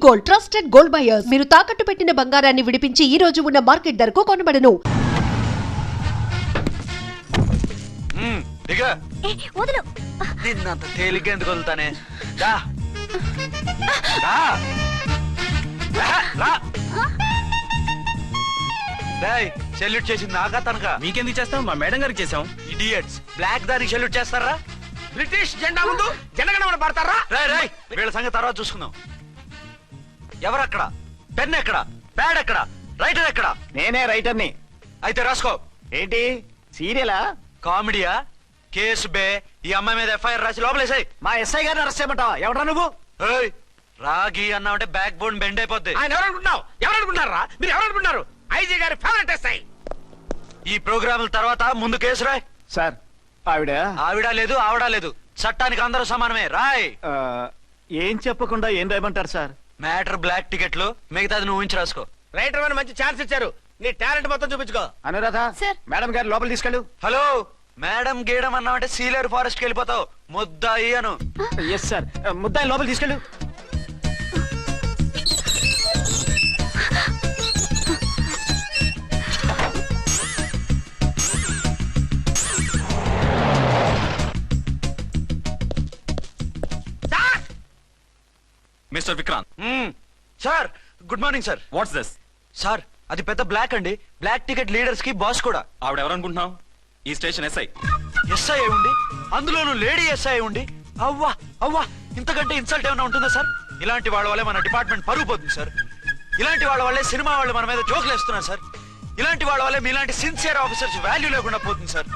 Gold, trusted gold buyers. మీరు తాకట్టు పెట్టిన బంగారాన్ని విడిపించి ఈ రోజు ఉన్న మార్కెట్ ధరకు కొనబడను. వదులు. నిన్నంత తేలిగ్గా ఎందుకు వదులుతానే? సెల్యూట్ చేసింది నాకా తనకా? మీకెందుకు చేస్తాం? మా మేడం గారికి చేసాం. ఇడియట్స్, బ్లాక్ దానికి సెల్యూట్ చేస్తారా? బ్రిటిష్ జెండా ముందు జనగణమన పడతారా? వీళ్ళ సంగతి తర్వాత చూసుకుందాం. ఎవరక్కడ? పెన్ ఎక్కడ? ప్యాడ్ ఎక్కడ? రైటర్ ఎక్కడ? నేనే రైటర్ని. అయితే రాసుకో. ఏంటి సీరియలా? కామెడీయా? కేసు బే. ఈ అమ్మాయి మీద ఎఫ్ఐఆర్ రాసి లోపలేసాయి. మా ఎస్ఐ గారిని అరెస్ట్ చేయమంటావా? ఎవడరా నువ్వు? రాగి అన్నావంటే బ్యాక్ బోన్ బెండ్ అయిపోద్ది. ఆయన ఎవరనుకుంటున్నావు? ఎవరనుకుంటున్నారా మీరు? ఎవరనుకుంటున్నారు? ఐజీ గారి ఫేవరెట్ ఎస్ఐ. ఈ ప్రోగ్రాముల తర్వాత ముందు కేసు రాయ్. సార్ ఆవిడ లేదు, ఆవిడ లేదు, చట్టానికి అందరూ సమానమే. రాయ్. ఏం చెప్పకుండా ఏం రాయమంటారు సార్? మ్యాటర్ బ్లాక్ టికెట్లు, మిగతాది నువ్వు ఉంచి రాసుకో. రైటర్ అని మంచి ఛాన్స్ ఇచ్చారు. నీ టాలెంట్ మొత్తం చూపించుకో. అనురాధ, మేడం గారు లోపల తీసుకెళ్ళు. హలో, మేడం గీయడం అన్నావంటే సీలేరు ఫారెస్ట్ కి వెళ్ళిపోతావు. ముద్దాయి అను. Yes sir. ముద్దాయి లోపల తీసుకెళ్ళు. Mister Vikrant. Sir, good morning sir. What's this? Sir, అది పెద్ద బ్లాక్ అండి. బ్లాక్ టికెట్ లీడర్స్ కి బాస్ కూడా. ఆవిడ ఎవరనుకుంటున్నావు? ఈ స్టేషన్ ఎస్ఐ. ఎస్ఐ ఉండి, అందులోనూ లేడీ ఎస్ఐ ఉండి, అవ్వా అవ్వా, ఇంతకంటే ఇన్సల్ట్ ఏమైనా ఉంటుందా సార్? ఇలాంటి వాళ్ళ వల్లే మన డిపార్ట్మెంట్ పరుగు పోతుంది సార్. ఇలాంటి వాళ్ళ వల్లే సినిమా వాళ్ళు మన మీద జోకులు వేస్తున్నారు సార్. ఇలాంటి వాళ్ళ వల్లే మీలాంటి సిన్సియర్ ఆఫీసర్స్ వాల్యూ లేకుండా పోతుంది సార్.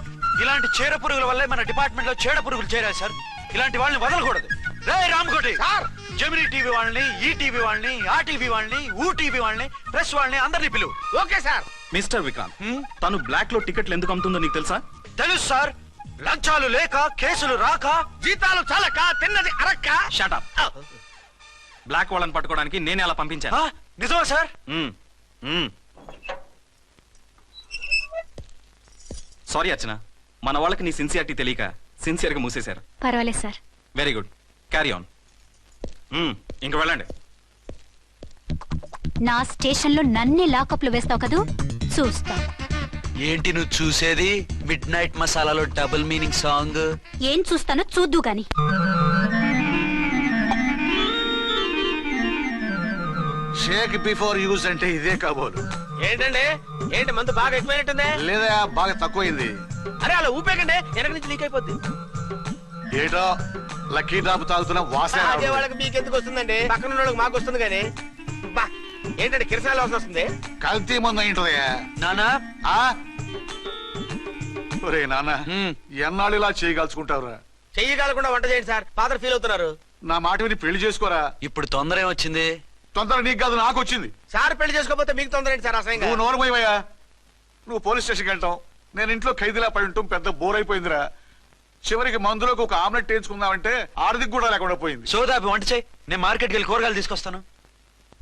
ఇలాంటి చీడ పురుగుల వల్లే మన డిపార్ట్మెంట్ లో చీడ పురుగులు చేరాయి సార్. ఇలాంటి వాళ్ళని వదలకూడదు. రే రామ్కోటి సార్, జెమినీ టీవీ వాళ్ళని, ఈ టీవీ వాళ్ళని, ఆ టీవీ వాళ్ళని, ఊ టీవీ వాళ్ళని, ప్రెస్ వాళ్ళని అందరినీ పిలువు. Okay sir. మిస్టర్ విక్రాంత్, తను బ్లాక్ లో టికెట్లు ఎందుకు అమ్ముతుందో నీకు తెలుసా? తెలుసు సార్. లంచాలు లేక, కేసులు రాక, జీతాలు చాలక, తిన్నది అరక్క. Shut up. బ్లాక్ వాళ్ళని పట్టుకోవడానికి నేనే అలా పంపించాను. నిజమా సార్? సారీ అర్చన, మన వాళ్ళకి నీ సిన్సియారిటీ తెలియక సిన్సియర్ గా మూసేశారు. పర్వాలేదు sir. Very good, carry on. ఇంక వెళ్ళండి. నా స్టేషన్ లో నన్నే లాకప్ లో వేస్తావు కదూ? చూస్తా. ఏంటి నువ్వు చూసేది? మిడ్ నైట్ మసాలాలో డబుల్ మీనింగ్ సాంగ్. ఏం చూస్తానో చూద్దు గాని. షేక్ బిఫోర్ యూజ్ అంటే ఇదే కాబోలు. ఏంటండి? ఏంటి మందు బాగా ఎక్కువైనట్టుంది? లేదా బాగా తక్కువైంది. అరే అలా ఊపేకండి, వెనక నుంచి లీక్ అయిపోద్ది. ఏటో లక్కీ డ్రాప్ తాగుతున్న వాసన. అదే వాళ్ళకి మీకెందుకు వస్తుందండి? పక్కన ఉన్న వాళ్ళకి మాకు వస్తుంది కానీ. ఏంటంటే కిరసనాల వాసన వస్తుంది. కల్తీ మందు అయింటదయ్యా. నానా, ఒరే నాన్న, ఎన్నాళ్ళు ఇలా చేయగలుచుకుంటావురా? చెయ్యగలకుండా వంట చేయండి సార్. ఫాదర్ ఫీల్ అవుతున్నారు. నా మాట విని పెళ్లి చేసుకోరా. ఇప్పుడు తొందర ఏమొచ్చింది? తొందర నీకు కాదు, నాకు వచ్చింది. సార్ పెళ్లి చేసుకోకపోతే మీకు తొందర ఏంటి సార్? అసహ్యంగా. నువ్వు నోరుమోయవయ్యా. నువ్వు పోలీస్ స్టేషన్కి వెళ్తావు, నేను ఇంట్లో ఖైదీలా పడి ఉంటాం. పెద్ద బోర్ అయిపోయిందిరా. చివరికి మందులోకి ఒక ఆమ్లెట్ వేయించుకుందామంటే ఆర్థిక కూడా లేకుండా పోయింది. సోదాపి వంట చేయి, నేను మార్కెట్కి వెళ్ళి కూరగాయలు తీసుకొస్తాను.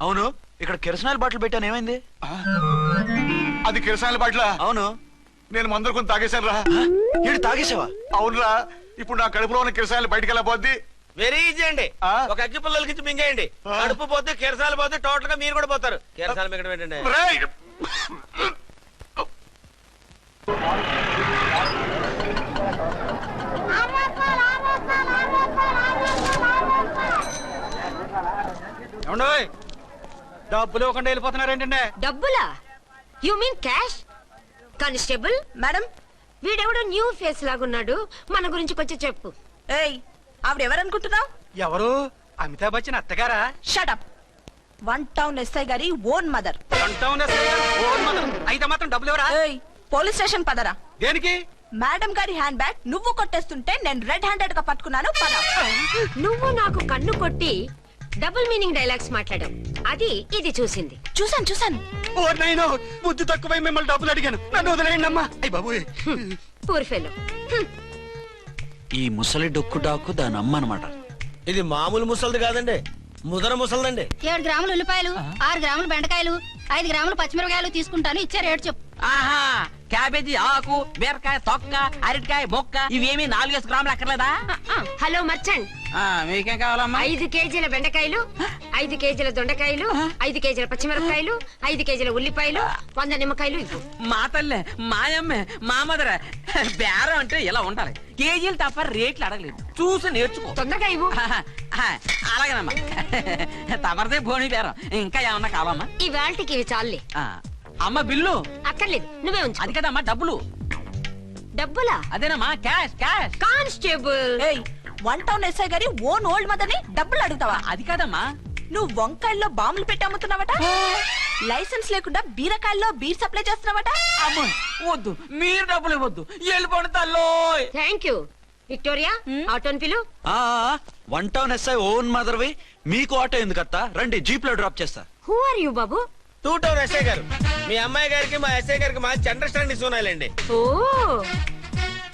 అవును, ఇక్కడ కిరసనాయిల్ బాటిల్ పెట్టాను, ఏమైంది? అది కిరసాల బాటిలా? అవును. నేను మందులు కొని తాగేశాను రా. ఏడు తాగేసావా? అవునురా. ఇప్పుడు నా కడుపులో ఉన్న కిరసాయలు బయటకు వెళ్ళబోద్ది. వెరీ ఈజీ అండి. ఒక అగ్గి పుల్లలకి మింగేయండి. కడుపు పోతే కిరసాలు పోతే టోటల్ గా మీరు కూడా పోతారు. కిరసాలు మింగడం ఏంటండి? డబ్బులు ఒకటి వెళ్ళిపోతున్నారు ఏంటంటే? డబ్బులా? You mean cash? Constable madam, వీడెవడో న్యూ ఫేస్ లాగున్నాడు, మన గురించి కొంచెం చెప్పు. ఏయ్, ఆవిడెవరనుకుంటున్నావు? ఎవరు? అమితాబ్ బచ్చన్ అత్తగారా? షటప్. 1 టౌన్ ఎస్ఐ గారి ఓన్ మదర్. అయితే మాత్రం డబ్బులు ఎవరా? ఏయ్, పోలీస్ స్టేషన్ పదరా. దేనికి? మేడం గారి హ్యాండ్ బ్యాగ్ నువ్వు కొట్టేస్తుంటే నేను రెడ్ హ్యాండెడ్ గా పట్టుకున్నాను. పద. నువ్వు నాకు కన్ను కొట్టి డబుల్ మీనింగ్ డైలాగ్స్ మాట్లాడావు, అది ఇది చూసింది. చూసాను. ఓ నైనో, బుద్ధి తక్కువై మిమ్మల్ని డబ్బులు అడిగాను, నన్ను వదిలేయండి అమ్మా. అయ్య బాబు, పూర్ ఫెలో. ఈ ముసలి డొక్కు డాకు దాని అమ్మ అనమాట. ఇది మామూలు ముసలిది కాదండి, ముదర ముసలిదండి. 7 గ్రాములు ఉల్లిపాయలు, 6 గ్రాములు బెండకాయలు, 5 గ్రాములు పచ్చిమిరపకాయలు తీసుకుంటాను. ఇచ్చే రేటు చెప్పు. ఆహా, క్యాబేజీ ఆకు, బీరకాయ తొక్క, అరటికాయ బొక్క, ఇవేమి 4 గ్రాములు అక్కర్లేదా? హలో మర్చండ్, మీకేం కావాలమ్మా? 5 కేజీల బెండకాయలు, 5 కేజీల దొండకాయలు, 5 కేజీల పచ్చిమిరపకాయలు, 5 కేజీల ఉల్లిపాయలు, 100 నిమ్మకాయలు ఇవ్వు. మా తల్లే, మాయమ్మే, మా మదర బేరం అంటే ఇలా ఉండాలి. కేజీలు తప్ప రేట్లు అడగలేదు, చూసి నేర్చుకో. తొందరగా ఇవ్వు. అలాగేనమ్మా. తమరిదే భోని బేరం. ఇంకా ఏమన్నా కావాలమ్మా? ఈ వేల్టికి ఇవి చాలులే. అమ్మ బిల్లు అక్కర్లేదు, నువ్వే ఉంచు. అది కదమ్మా డబ్బులు. డబ్బులా? అదేనమ్మా cash cash. Constable, 1 town SI గారి ఓన్ ఓల్డ్ మదర్ ని డబ్బులు అడుగుతావా? అది కాదమ్మా. నువ్వు వంకాయల్లో బాంబులు పెట్టి అమ్ముతున్నావట, లైసెన్స్ లేకుండా బీరకాయల్లో బీర్ సప్లై చేస్తున్నావట. అమ్మో వద్దు, మీరు డబ్బులు ఇవ్వద్దు, వెళ్ళిపోండి తల్లో. Thank you. విక్టోరియా, ఆటోన్ పిలు. 1 టౌన్ ఎస్ఐ ఓన్ మదర్వి, మీకు ఆటో ఎందుకత్తా? రండి, జీప్ లో డ్రాప్ చేస్తా. హూ ఆర్ యూ బాబు? 2 టౌన్ ఎస్ఐ గారు, మీ అమ్మాయి గారికి మా ఎస్ఐ గారికి మంచి అండర్స్టాండింగ్ ఉన్నాయండి. ఓ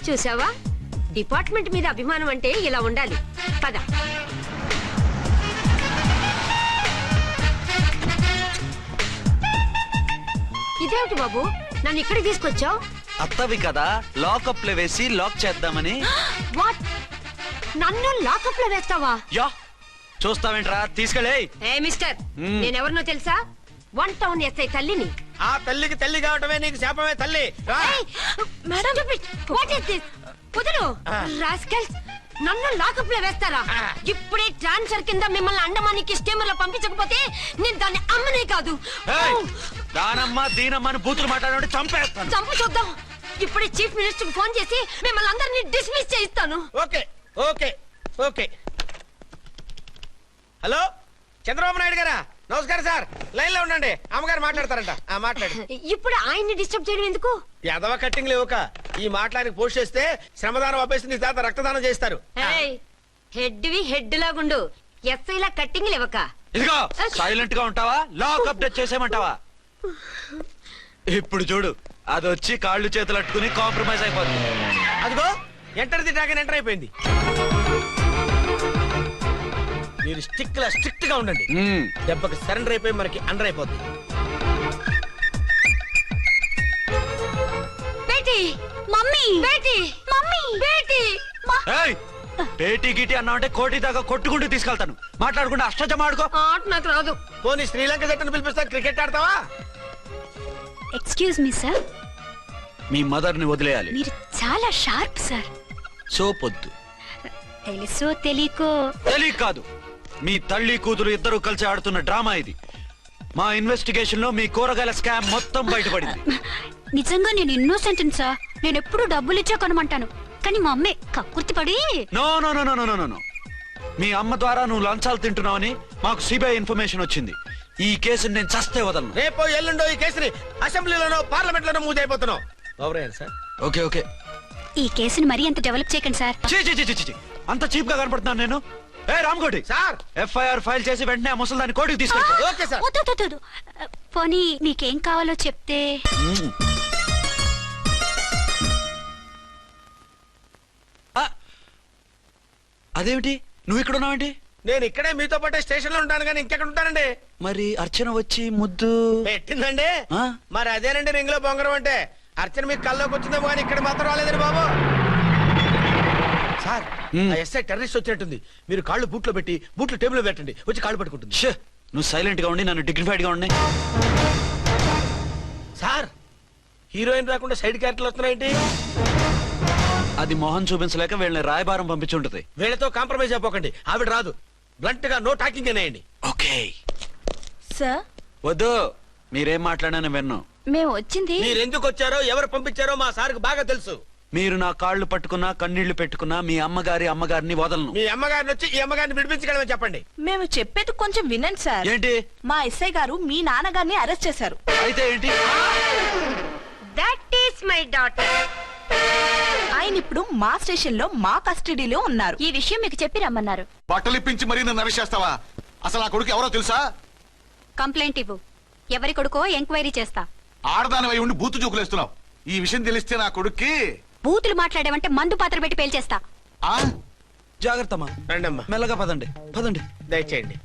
చూసావా, డిపార్ట్మెంట్ మీద అభిమానం అంటే ఇలా ఉండాలి. పద. ఇదేమిటి బాబు, నన్ను ఇక్కడికి తీసుకొచ్చావు? అత్తవి కదా, లాకప్ లో వేసి లాక్ చేద్దామని. వాట్, నన్ను లాకప్ లో వేస్తావా? యా, చూస్తావేంట్రా, తీసుకెళ్ళే. ఏ మిస్టర్, నేనెవరినో తెలుసా? 1 టౌన్ ఎస్ఐ తల్లిని. ఆ తల్లికి తల్లి కావటమే నీకు శాపమే తల్లి. రా. What is this? కుదురు రాస్కల్స్, నన్ను లాకప్ లో వేస్తారా? ఇప్పుడే ట్రాన్స్ఫర్ కింద మిమ్మల్ని అండమానికి స్టీమర్ లో పంపించకపోతే నేను దాన్ని అమ్మనే కాదు, దానమ్మ దీనమ్మ అని బూతులు మాట్లాడే చంపేస్తాను. చంపు చూద్దాం. ఇప్పుడే చీఫ్ మినిస్టర్ ఫోన్ చేసి మిమ్మల్ని అందరినీ డిస్మిస్ చేయిస్తాను. Okay okay okay. Hello, Chandrababu Naidu గారా? నమస్కారం సార్, లైన్ లో ఉండండి, అమ్మగారు మాట్లాడతారంట. మాట్లాడు. ఇప్పుడు ఆయన్ని డిస్టర్బ్ చేయడం ఎందుకు? ఎదవ కట్టింగ్ లేవుక ఈ మాట్లాడికి పోస్ట్ చేస్తే శ్రమదానం అభ్యసి నీ తాత రక్తదానం చేస్తారు. హెడ్ హెడ్ లాగుండు, ఎస్ఐ లా కట్టింగ్ లేవక. ఇదిగో సైలెంట్ గా ఉంటావా, లాక్ అప్డేట్ చేసేయమంటావా? ఇప్పుడు చూడు, అది వచ్చి కాళ్ళు చేతులు అట్టుకుని కాంప్రమైజ్ అయిపోతుంది. అదిగో ఎంటర్ ది డ్రాగన్ ఎంటర్ అయిపోయింది. మీరు స్ట్రిక్ట్ గా ఉండండి, దెబ్బకి సరెండర్ అయిపోయి మనకి అండర్ అయిపోద్ది. బేటీ, మమ్మీ, బేటీ, మమ్మీ, బేటీ. పేటీ గిటి అన్నావంటే కోటి దాకా కొట్టుకుంటూ తీసుకెళ్తాను. మాట్లాడకుండా అష్టజమ ఆడుకో. ఆట నాకు రాదు. పోనీ శ్రీలంక జట్టును పిలిపిస్తా, క్రికెట్ ఆడతావా? ఎక్స్క్యూజ్ మీ సార్, మీ మదర్ ని వదిలేయాలి. మీరు చాలా షార్ప్ సార్. సోపొద్దు. తెలుసో తెలియకో. తెలియక కాదు, మీ తల్లి కూతురు ఇద్దరు కలిసి ఆడుతున్న డ్రామా ఇది. మా ఇన్వెస్టిగేషన్ లో మీ కూరగాయల స్కామ్ మొత్తం బయటపడింది. నిజంగా నేను ఇన్నోసెంట్ సార్, నేను ఎప్పుడు డబ్బులు ఇచ్చా కొనమంటాను, కానీ మా అమ్మే కక్కుర్తి పడి. No no no no no no no. మీ అమ్మ ద్వారా నువ్వు లంచాలు తింటున్నావని మాకు సిబిఐ ఇన్ఫర్మేషన్ వచ్చింది. ఈ కేసుని నేను చస్తే వదలను. రేపో ఎల్లుండో ఈ కేసుని అసెంబ్లీలోనో పార్లమెంట్ లోనో మూవ్ అయిపోతున్నావు. Sir okay okay. ఈ కేసుని మరీ అంత డెవలప్ చేయకండి సార్. అంత చీప్ గా కనపడుతున్నాను నేను? ఏ రామ్కోటి సార్, ఎఫ్ఐఆర్ ఫైల్ చేసి వెంటనే ఆ ముసలి దాన్ని కోర్టుకి తీసుకెళ్ళి. Okay sir. వద్దు. పోనీ మీకేం కావాలో చెప్తే. అదేమిటి, నువ్వు ఇక్కడ ఉన్నావేంటి? నేను ఇక్కడే మీతో పాటే స్టేషన్ లో ఉంటాను, కానీ ఇంకెక్కడ ఉంటానండి? మరి అర్చన వచ్చి ముద్దు పెట్టిందండి. ఆ? మరి అదేనండి రింగ్ లో బొంగరం అంటే. అర్చన మీకు కల్లోకి వచ్చిందేమో కానీ ఇక్కడ మాత్రం రాలేదండి బాబు. సార్, ఆ ఎస్ఐ టెర్రరిస్ట్ వచ్చినట్టుంది. మీరు కాళ్ళు బూట్లో పెట్టి బూట్లు టేబుల్ లో పెట్టండి, వచ్చి కాళ్ళు పట్టుకుంటుంది. షే, నువ్వు సైలెంట్ గా ఉండి నన్ను డిగ్నిఫైడ్ గా ఉండి. సార్, హీరోయిన్ రాకుండా సైడ్ క్యారెక్టర్లు వస్తున్నాయేంటి? అది మొహం చూపించలేక వీళ్ళని రాయబారం పంపించుంటది. వీళ్ళతో కాంప్రమైజ్ అయిపోకండి, ఆవిడ రాదు. బ్లంట్ గా నో టాకింగ్ అనేయండి. ఓకే సార్, వద్దు, మీరేం మాట్లాడానని విన్నాం. మేము వచ్చింది. మీరు ఎందుకు వచ్చారో ఎవరు పంపించారో మా సార్కి బాగా తెలుసు. మీరు నా కాళ్ళు పట్టుకున్నా కన్నీళ్లు పెట్టుకున్నా మీ అమ్మగారిని వదలను. మీ అమ్మగారిని వచ్చి ఈ అమ్మగారిని విడిపించగలమని చెప్పండి. మేము చెప్పేది కొంచెం వినండి సార్. ఏంటి? మా ఎస్ఐ గారు మీ నాన్నగారిని అరెస్ట్ చేశారు. అయితే ఏంటి? That is my daughter. ఆయన ఇప్పుడు మా స్టేషన్ లో మా కస్టడీలో ఉన్నారు. ఈ విషయం మీకు చెప్పి రమ్మన్నారు. బట్టలు ఇప్పించి మరీ నన్ను అరెస్ట్ చేస్తావా? అసలు నా కొడుకు ఎవరో తెలుసా? కంప్లైంట్ ఇవ్వు, ఎవరి కొడుకో ఎంక్వైరీ చేస్తా. ఆడదానివై ఉండి బూతు చూకులేస్తున్నావు. ఈ విషయం తెలిస్తే నా కొడుక్కి. బూతులు మాట్లాడేవంటే మందు పాత్ర పెట్టి పేల్చేస్తా. జాగ్రత్తమ్మా, రండమ్మా, మెల్లగా పదండి. దయచేయండి.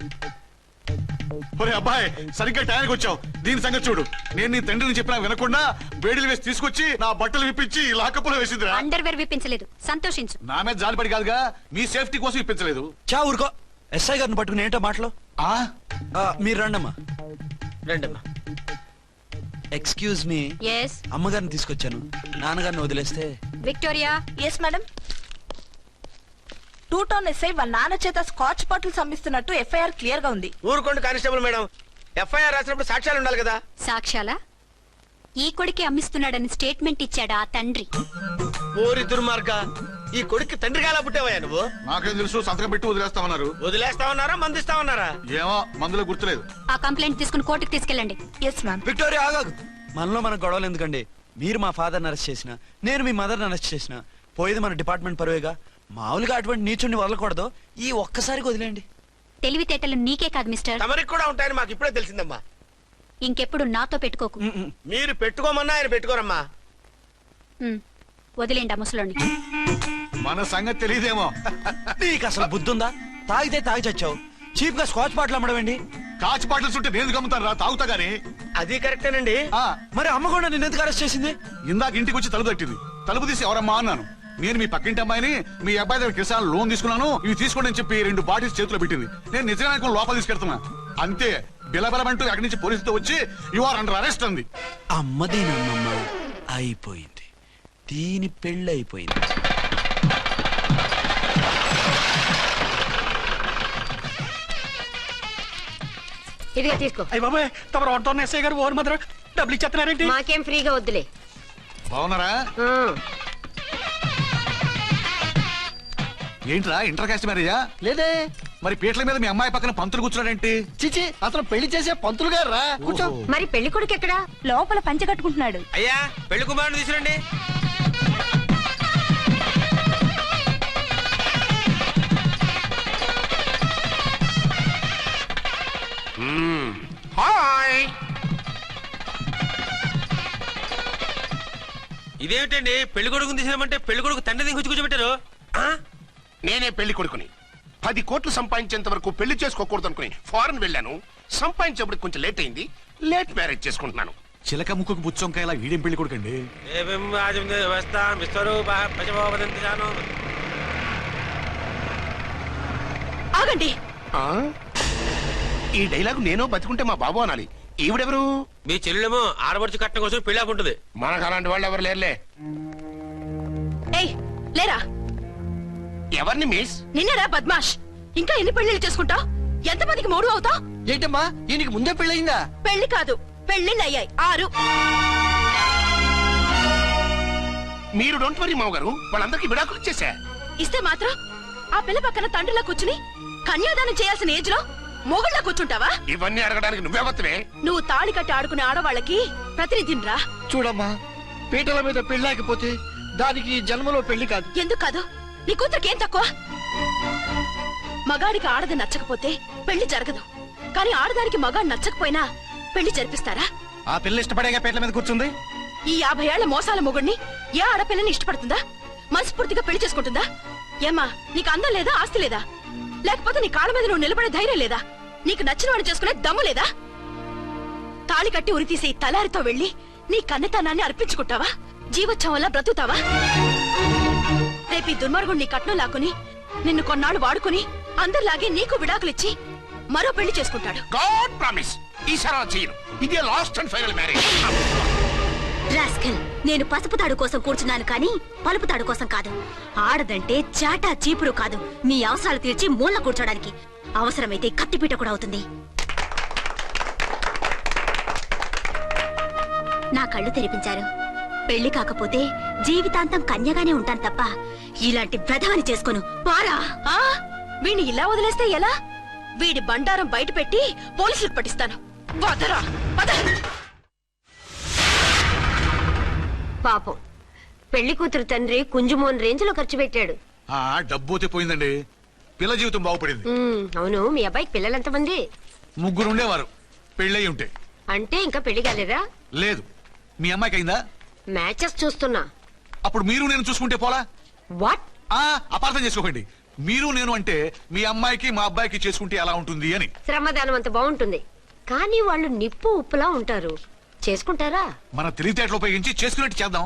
ఒరే అబ్బాయి సరిగ్గా టైంకి వచ్చావు. దీని సంగతి చూడు. నేను నీ తండ్రిని చెప్పినా వినకుండా వేడిలు వేసి తీసుకొచ్చి నా బట్టలు విప్పించి లాకప్పులో వేసిందిరా. అండర్వేర్ విప్పించలేదు, సంతోషించు. నా మీద జాలిపడి కాదుగా, మీ సేఫ్టీ కోసం ఇప్పించలేదు. చా ఊరుకో. ఎస్ఐ గారిని పట్టుకుని ఏంటో మాటలు. ఆ మీరు రండమ్మా. రండమ్మా. Excuse me. ఎస్ అమ్మగారిని తీసుకొచ్చాను. నాన్నగారిని వదిలేస్తే. Victoria. Yes madam. 2 town SI వాళ్ళ నాన్న చేత స్కాచ్ బాటిల్స్ అమ్మిస్తున్నట్టు ఎఫ్ఐఆర్ క్లియర్ గా ఉంది. ఊరుకోండి కానిస్టేబుల్ మేడం. ఎఫ్ఐఆర్ రాసినప్పుడు సాక్ష్యాలు ఉండాలి కదా. సాక్ష్యాలా? ఈ కొడుకే అమ్మిస్తున్నాడని స్టేట్మెంట్ ఇచ్చాడా ఆ తండ్రి? ఓరి దుర్మార్గ, ఈ కొడుక్కి తండ్రిగా ఎలా పుట్టావయ్యా నువ్వు? నాకేం తెలుసు, సంతకం పెట్టి వదిలేస్తామన్నారు. వదిలేస్తామన్నారా మందిస్తామన్నారా? ఏమో మందులో గుర్తులేదు. ఆ కంప్లైంట్ తీసుకుని కోర్టుకు తీసుకెళ్ళండి. Yes ma'am. విక్టోరియా ఆగాగు. మనలో మన గొడవలు ఎందుకండి? మీరు మా ఫాదర్ని అరెస్ట్ చేసిన, నేను మీ మదర్ని అరెస్ట్ చేసిన, పోయేది మన డిపార్ట్మెంట్ పరువేగా. మామూలుగా అటువంటి నీచుడిని వదలకూడదు. ఈ ఒక్కసారికి వదిలేండి. తెలివితేటలు నీకే కాదు మిస్టర్, తమరికి కూడా ఉంటాయని మాకు ఇప్పుడే తెలిసిందమ్మా. ఇంకెప్పుడు నాతో పెట్టుకోకు. మీరు పెట్టుకోమన్నా ఆయన పెట్టుకోరమ్మా. వదిలేండి ఆ ముసలోని. మన సంగతి తెలియదేమో. నీకు అసలు బుద్ధుందా? తాగితే తాగి చచ్చావు. చీప్ గా స్కాచ్ బాటిల్ అమ్మడమేంటి? కాచి బాటిల్స్ ఉంటే నేను గమ్ముతాను రా, తాగుతా గానీ. అది కరెక్టేనండి. మరి అమ్మ కూడా నిన్ను ఎందుకు అరెస్ట్ చేసింది? ఇందాక ఇంటికి వచ్చి తలుపు తట్టింది. తలుపు తీసి ఎవరమ్మా అన్నాను. నేను మీ పక్కింటి అమ్మాయిని, మీ అబ్బాయి దగ్గర కిసాన్ లోన్ తీసుకున్నాను, ఇవి తీసుకోండి అని చెప్పి 2 బాటిల్స్ చేతిలో పెట్టింది. నేను నిజంగా లోపల తీసుకెళ్తున్నా. అంతే, బిలబలమంటూ అక్కడి నుంచి పోలీసుతో వచ్చి యు ఆర్ అండర్ అరెస్ట్ అంది. అమ్మదేనమ్మమ్మ అయిపోయింది. దీని పెళ్ళి అయిపోయింది. ఇదిగా తీసుకో. అయ్య బాబాయ్, తమరు 1 టౌన్ ఎస్ఐ గారు ఓవర్ మాత్రం డబ్బులు ఇచ్చేస్తున్నారేంటి? మాకేం ఫ్రీగా వద్దులే. బాగున్నారా? ఏంట్రా ఇంటర్ కాస్ట్ మ్యారేజా? లేదే. మరి పీటల మీద మీ అమ్మాయి పక్కన పంతులు కూర్చున్నాడేంటి? చిచి, అతను పెళ్లి చేసే పంతులు గారు రా. కూర్చో. మరి పెళ్లి కొడుకు ఎక్కడా? లోపల పంచె కట్టుకుంటున్నాడు. అయ్యా, పెళ్లి కుమారుని తీసుకురండి. హాయ్. ఇదేమిటండి, పెళ్లి కొడుకుని తీసినామంటే పెళ్లి కొడుకు తండ్రి దిగి కూర్చోబెట్టారు. నేనే పెళ్లి కొడుకుని. 10 కోట్లు సంపాదించేంత వరకు పెళ్లి చేసుకోకూడదు అనుకుని ఫారెన్ వెళ్ళాను. సంపాదించేప్పుడు కొంచెం లేట్ అయింది. లేట్ మ్యారేజ్ చేసుకుంటున్నాను. చిలక ముక్కుకు బుచ్చొంకాయలా వీడేం పెళ్లి కొడుకండి? ఆగండి. ఈ డైలాగ్ నేను బతుకుంటే మా బాబు అనాలి. ఈవిడెవరు? మీ చెల్లెమో ఆడబడుచు కట్టడం కోసం పెళ్లి ఆకుంటుంది. మనకు అలాంటి వాళ్ళు ఎవరు లేరులే. ఏయ్ లేరా. ఎవరిని మిస్? నిన్నరా బద్మాష్. ఇంకా ఎన్ని పెళ్లిళ్ళు చేసుకుంటావు? ఎంతమందికి మూడు అవుతావు? ఏంటమ్మా, ఈయనకి ముందే పెళ్ళయిందా? పెళ్లి కాదు, పెళ్లిళ్ళు అయ్యాయి 6. మీరు డోంట్ వరీ మావ గారు, వాళ్ళందరికీ విడాకులు ఇచ్చేసా. ఇస్తే మాత్రం ఆ పిల్ల పక్కన తండ్రిలా కూర్చుని కన్యాదానం చేయాల్సిన ఏజ్ లో మొగుళ్ళ కూర్చుంటావా? ఇవన్నీ అడగడానికి నువ్వెవత్తవే? నువ్వు తాళి కట్టి ఆడుకునే ఆడవాళ్ళకి ప్రతినిధిరా. చూడమ్మా, పీటల మీద పెళ్ళాకపోతే దానికి జన్మలో పెళ్లి కాదు. ఎందుకు కాదు? నీ కూతురికేం తక్కువ? మగాడికి ఆడది నచ్చకపోతే పెళ్లి జరగదు. కానీ ఆడదానికి మగాడు నచ్చకపోయినా పెళ్లి జరిపిస్తారా? ఆ పిల్ల ఇష్టపడేగా పీటల మీద కూర్చుంది. ఈ 50 ఏళ్ల మోసాల మొగుడిని ఏ ఆడపిల్లని ఇష్టపడుతుందా? మనస్ఫూర్తిగా పెళ్లి చేసుకుంటుందా? ఏమ్మా, నీకు అందం లేదా, ఆస్తి లేదా? లేకపోతే నీ కాళ్ళ మీద నువ్వు నిలబడే ధైర్యం లేదా? నీకు నచ్చిన వాడిని చేసుకునే దమ్ము లేదా? తాళి కట్టి ఉరితీసే ఈ తలారితో వెళ్లి నీ కన్నెతనాన్ని అర్పించుకుంటావా? జీవోత్సవం వల్ల బ్రతుకుతావా? రేపు ఈ దుర్మార్గుడు నీ కట్నం లాక్కుని నిన్ను కొన్నాళ్ళు వాడుకుని అందరిలాగే నీకు విడాకులిచ్చి మరో పెళ్లి చేసుకుంటాడు. గాడ్ ప్రామిస్, ఈసారి అలా చేయను. ఇదే last and final marriage. Rascal, నేను పసుపు తాడు కోసం కూర్చున్నాను కానీ పలుపు తాడు కోసం కాదు. ఆడదంటే చాటా చీపురు కాదు, నీ అవసరాలు తీర్చి మూల కూర్చోడానికి. అవసరమైతే కత్తిపీట కూడా అవుతుంది. నా కళ్ళు తెరిపించారు. పెళ్లి కాకపోతే జీవితాంతం కన్యగానే ఉంటాను తప్ప ఇలాంటి బ్రధవని చేసుకోను. పారా. వీణ్ణి ఇలా వదిలేస్తే ఎలా? వీడి బండారం బయట పెట్టి పోలీసులకు పట్టిస్తాను. వదరా, వద. పాపం పెళ్లి కూతురు తండ్రి కుంజుమోన్ రేంజ్ లో ఖర్చు పెట్టాడు. డబ్బు అయితే పోయిందండి, పిల్ల జీవితం బాగుపడింది. అవును, మీ అబ్బాయికి పిల్లలెంతమంది? 3 ఉండేవారు, పెళ్ళయి ఉంటే. అంటే ఇంకా పెళ్లి కాలేదా? లేదు. మీ అమ్మాయికి అయిందా? మ్యాచెస్ చూస్తున్నా. అప్పుడు మీరు నేను చూసుకుంటే పోలా? వాట్? అపార్థం చేసుకోకండి. మీరు నేను అంటే మీ అమ్మాయికి మా అబ్బాయికి చేసుకుంటే ఎలా ఉంటుంది అని. శ్రమదానం అంత బాగుంటుంది, కానీ వాళ్ళు నిప్పు ఉప్పులా ఉంటారు. చేసుకుంటారా? మన తెలివితేటలు ఉపయోగించి చేసుకున్నట్టు చేద్దాం.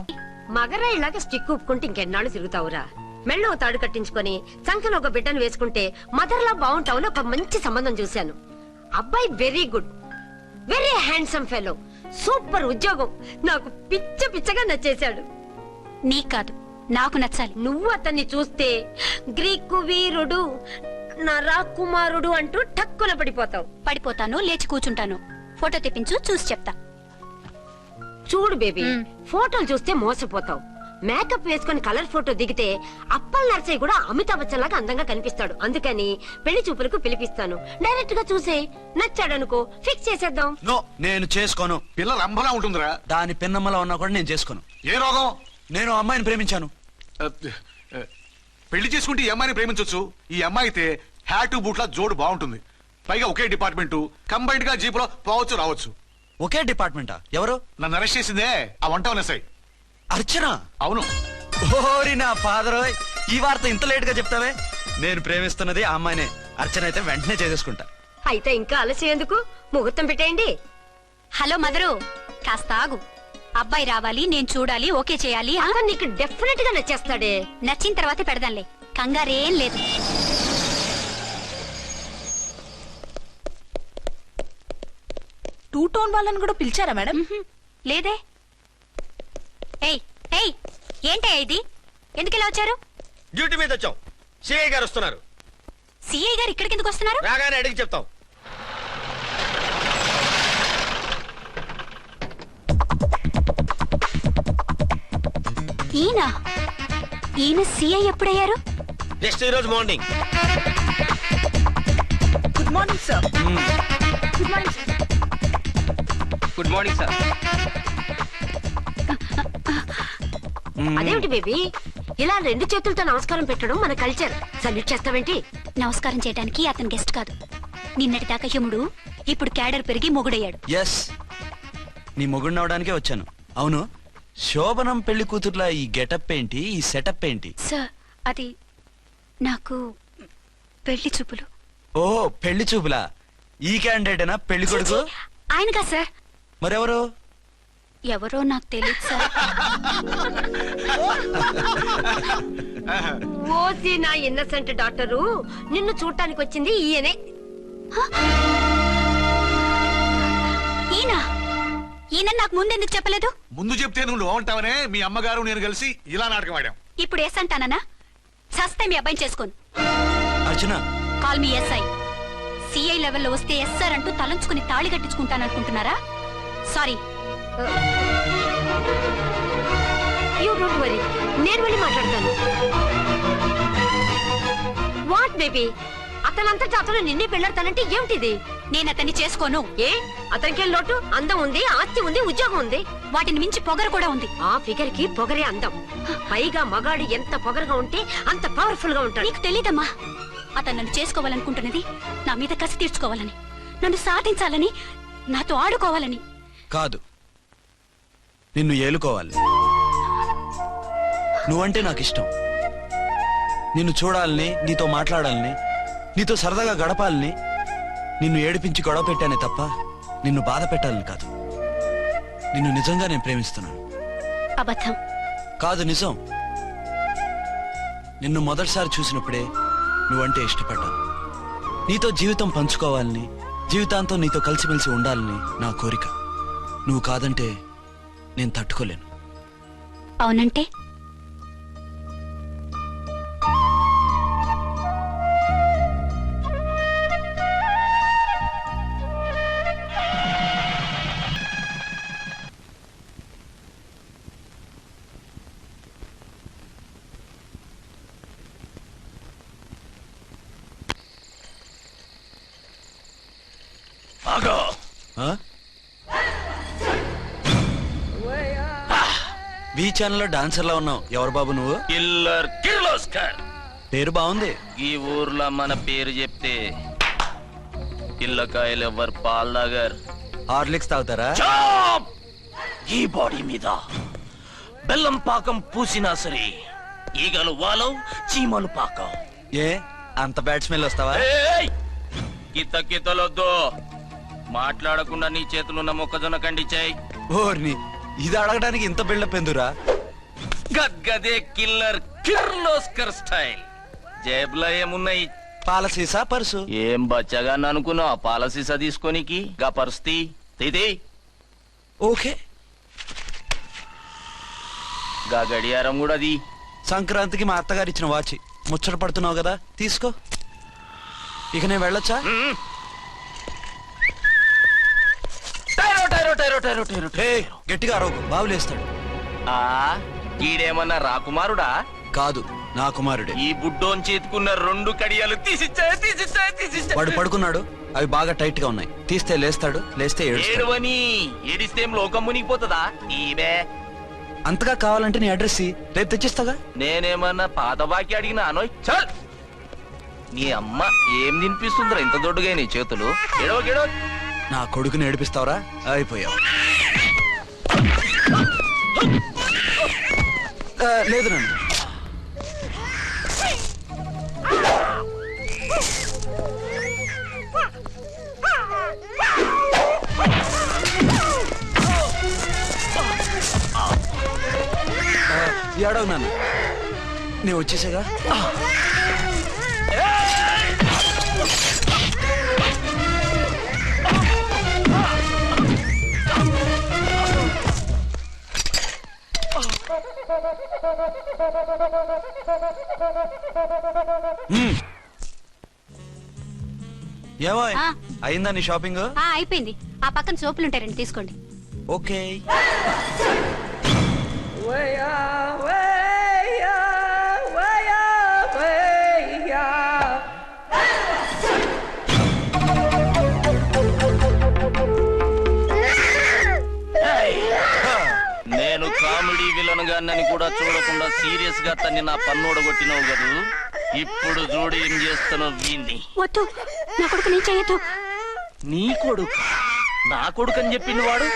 మగరా ఇలాగ స్టిక్ ఉప్పుకుంటే ఇంకెన్నాళ్ళు తిరుగుతావురా? మెళ్ళో తాడు కట్టించుకొని చంకలో ఒక బిడ్డను వేసుకుంటే మదర్లా బాగుంటావుని ఒక మంచి సంబంధం చూశాను. అబ్బాయి very good, very handsome fellow, super ఉద్యోగం. నాకు పిచ్చగా నచ్చేశాడు. నీకు కాదు, నాకు నచ్చాలి. నువ్వు అతన్ని చూస్తే గ్రీకు వీరుడు, నా రాకుమారుడు అంటూ టక్కున పడిపోతావు. పడిపోతాను, లేచి కూర్చుంటాను. ఫోటో తెప్పించు, చూసి చెప్తా. చూడు బేబీ, ఫోటోలు చూస్తే మోసపోతావు. మేకప్ వేసుకుని కలర్ ఫోటో దిగితే అప్పల్ నర్సయ్య కూడా అమితాబ్ బచ్చన్ లాగా అందంగా కనిపిస్తాడు. అందుకని పెళ్లి చూపులకు పిలిపిస్తాను. డైరెక్ట్ గా చూసే నచ్చాడనుకో, ఫిక్స్ చేసేద్దాం. నో, నేను చేసుకోను. పిల్ల రంభలా ఉంటుందిరా. దాని పిన్నమ్మలా ఉన్నా కూడా నేను చేసుకోను. ఏ రోగం? నేను అమ్మాయిని ప్రేమించాను. పెళ్లి చేసుకుంటే ఈ అమ్మాయిని ప్రేమించొచ్చు. ఈ అమ్మాయి అయితే హ్యాటు బూట్ల జోడు బాగుంటుంది. పైగా ఒకే డిపార్ట్మెంట్, కంబైన్డ్ గా జీపులో పోవచ్చు రావచ్చు. ఒకే డిపార్ట్మెంటా? ఎవరు? నన్ను అరెస్ట్ చేసిందే ఆ వంట ఎస్ఐ. అర్చన? అవును. ఓరి నా ఫాదర్, ఈ వార్త ఇంత లేట్ గా చెప్తావే. నేను ప్రేమిస్తున్నది ఆ అమ్మాయినే. అర్చన అయితే వెంటనే చేసేసుకుంటా. అయితే ఇంకా ఆలస్యం ఎందుకు? ముహూర్తం పెట్టేయండి. హలో మదరు, కాస్త ఆగు. అబ్బాయి రావాలి, నేను చూడాలి, ఓకే చేయాలి. అతను నీకు డెఫినెట్ గా నచ్చేస్తాడే. నచ్చిన తర్వాతే పెడదాంలే, కంగారేం లేదు. టూ టోన్ వాళ్ళని కూడా పిలిచారా మేడం? లేదే. ఏయ్ ఏయ్, ఏంటే ఇది? ఎందుకు ఇలా వచ్చారు? డ్యూటీ మీద వచ్చాం. సిఐ గారు వస్తున్నారు. సిఐ గారు ఇక్కడికి ఎందుకు వస్తున్నారు? రాగానే అడిగి చెప్తాం. ఈయన సిఐ ఎప్పుడయ్యారు? నెక్స్ట్ ఈ రోజు morning. Good morning sir. Good morning sir. Good morning sir. అదేమిటి బేబీ, ఇలా రెండు చేతులతో నమస్కారం పెట్టడం మన కల్చర్. సల్యూట్ చేస్తావేంటి? నమస్కారం చేయడానికి అతను గెస్ట్ కాదు. నిన్నటి దాకా యముడు, ఇప్పుడు క్యాడర్ పెరిగి మొగుడయ్యాడు. ఎస్, నీ మొగుడిని అవడానికే వచ్చాను. అవును, శోభనం పెళ్లి కూతుర్లా ఈ గెటప్ ఏంటి, ఈ సెటప్ ఏంటి? సార్, అది నాకు పెళ్లి చూపులు. ఓ, పెళ్లి చూపులా? ఈ క్యాండిడేటేనా పెళ్లి కొడుకు? ఆయనగా సార్. మరెవరు? ఎవరో నాకు తెలియదు సార్. ఓసి నా ఇన్నసెంట్ డాక్టరు, నిన్ను చూడటానికి వచ్చింది ఈయనే. ఈయన నాకు ముందెందుకు చెప్పలేదు? ముందు చెప్తే నువ్వు బాగుంటావనే మీ అమ్మగారు నేను కలిసి ఇలా నాటకం ఆడాం. ఇప్పుడు ఎస్ అంటానా? సస్తే మీ అబ్బాయిని చేసుకోను. అర్చన, కాల్ మీ ఎస్ఐ. సిఐ లెవెల్లో వస్తే ఎస్ఆర్ అంటూ తలంచుకుని తాళి కట్టించుకుంటాననుకుంటున్నారా? సారీ. యూ డోంట్ వరీ, నేను వెళ్ళి మాట్లాడతాను. వాట్ బేబీ, అతనంతటా అతను నిన్నే పెళ్ళాడతానంటే ఏమిటిది? నేను అతన్ని చేసుకోను. ఏ, అతనికేం లోటు? అందం ఉంది, ఆస్తి ఉంది, ఉద్యోగం ఉంది. వాటిని మించి పొగరు కూడా ఉంది. ఆ ఫిగర్ కి పొగరే అందం. పైగా మగాడు ఎంత పొగరుగా ఉంటే అంత పవర్ఫుల్ గా ఉంటాడు. నీకు తెలీదమ్మా, అతను నన్ను చేసుకోవాలనుకుంటున్నది నా మీద కసి తీర్చుకోవాలని, నన్ను సాధించాలని, నాతో ఆడుకోవాలని కాదు, నిన్ను ఏలుకోవాలి. నువ్వంటే నాకు ఇష్టం. నిన్ను చూడాలని, నీతో మాట్లాడాలని, నీతో సరదాగా గడపాలని, నిన్ను ఏడిపించి గొడవ పెట్టానే తప్ప నిన్ను బాధ పెట్టాలని కాదు. నిన్ను నిజంగా నేను ప్రేమిస్తున్నాను. అబద్ధం కాదు, నిజం. నిన్ను మొదటిసారి చూసినప్పుడే నువ్వంటే ఇష్టపడ్డాను. నీతో జీవితం పంచుకోవాలని, జీవితాంతం నీతో కలిసిమెలిసి ఉండాలని నా కోరిక. నువ్వు కాదంటే నేను తట్టుకోలేను. అవునంటే బీ ఛానల్లో డాన్సర్ లా ఉన్నావు. ఎవరు బాబు నువ్వు? కిల్లర్ కిర్లోస్కర్. పేరు బాగుంది. ఈ ఊర్లో మన పేరు చెప్తే పిల్లకాయలు ఎవరు పాల్దాగర్. హార్లిక్స్ తాగుతారా? ఈ బాడీ మీద బెల్లం పాకం పూసినా సరే ఈగలు వాలవు, చీమలు పాకం. ఏ అంత బ్యాడ్ స్మెల్ వస్తావా? కితలొద్దు, మాట్లాడకుండా నీ చేతులున్న మొక్కజొన్న కండిచాయి. ఓర్ని, ఇది అడగడానికి ఇంత బిల్డప్ ఎందురా? గద్గదే కిల్లర్ కిర్లోస్కర్ స్టైల్. జేబులో ఏమున్నాయి? పాలసీసా పర్సు? ఏం బచ్చగా అనుకున్నావు పాలసీసా తీసుకోనికి? గా పరిస్థితి ఇది ఓకే. గా గడియారం కూడా అది. సంక్రాంతికి మా అత్తగారు ఇచ్చిన వాచి. ముచ్చట పడుతున్నావు కదా, తీసుకో. ఇక నేను వెళ్ళొచ్చా? గట్టిగా అరవకు, బావులేస్తాడు. ఈడేమన్నా రాకుమారుడా? కాదు, నా కుమారుడే. ఈ బుడ్డోన్ చేతుకున్న 2 కడియాలు తీసిచ్చాయి. వాడు పడుకున్నాడు, అవి బాగా టైట్ గా ఉన్నాయి. తీస్తే లేస్తాడు, లేస్తే ఏడవని. ఏడిస్తే లోకం మునిగిపోతుందా? ఈబే అంతగా కావాలంటే నీ అడ్రస్ రేపు తెచ్చిస్తాగా. నేనేమన్నా పాత బాకి అడిగినా అనోయ్. చల్, నీ అమ్మ ఏం తినిపిస్తుందిరా ఇంత దొడ్డుగా నీ చేతులు? ఎడవ నా కొడుకుని ఏడిపిస్తావరా? అయిపోయావు. లేదు నన్ను. ఏడవు నన్ను, నేను వచ్చేసాగా. ఏమో అయిందా నీ షాపింగ్? అయిపోయింది. ఆ పక్కన సోపులు ఉంటాయి, రండి తీసుకోండి. ఓకే. నేను కామెడీ విలన్ గాన్నని కూడా చూడకుండా సీరియస్ గా తన్ని నా పన్నోడ కొట్టినావు కదూ. ఇప్పుడు చూడు ఏం చేస్తానో వీణ్ణి. వద్దు, నా కొడుకు నీ చేయొద్దు. నీ కొడుకు? నా కొడుకు అని చెప్పింది వాడు.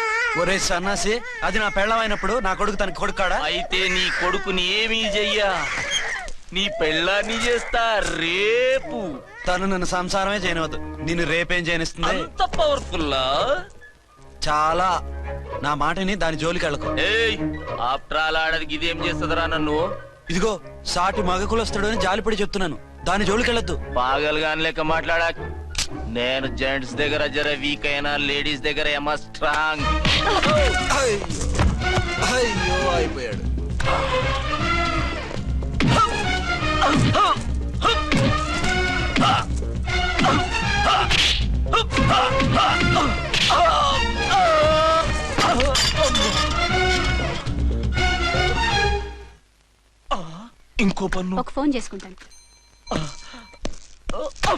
ఒరే సన్నాసి, అది నా పెళ్ళమైనప్పుడు నా కొడుకు తన కొడుకాడా? అయితే నీ కొడుకుని ఏమీ చెయ్యా, నీ పెళ్ళాన్ని చేస్తా రేపు. తను నన్ను సంసారమే చేయనవద్దు, నిన్ను రేపేం చేయనిస్తుంది? అంత పవర్ఫుల్లా? చాలా. నా మాటని దాని జోలికి వెళ్ళకు. ఆఫ్టర్ ఆల్ ఆడదికి ఇదేం చేస్తుందిరా నన్ను? ఇదిగో సాటి మగకులు వస్తాడు అని జాలిపడి చెప్తున్నాను, దాని జోలికి వెళ్ళొద్దు. పాగలుగాని లెక్క మాట్లాడా. నేను జెంట్స్ దగ్గర జర వీక్ అయినా లేడీస్ దగ్గర ఏమో స్ట్రాంగ్. అయ్యో అయిపోయాడు. ఇంకో పన్ను. ఒక ఫోన్ చేసుకుంటాను.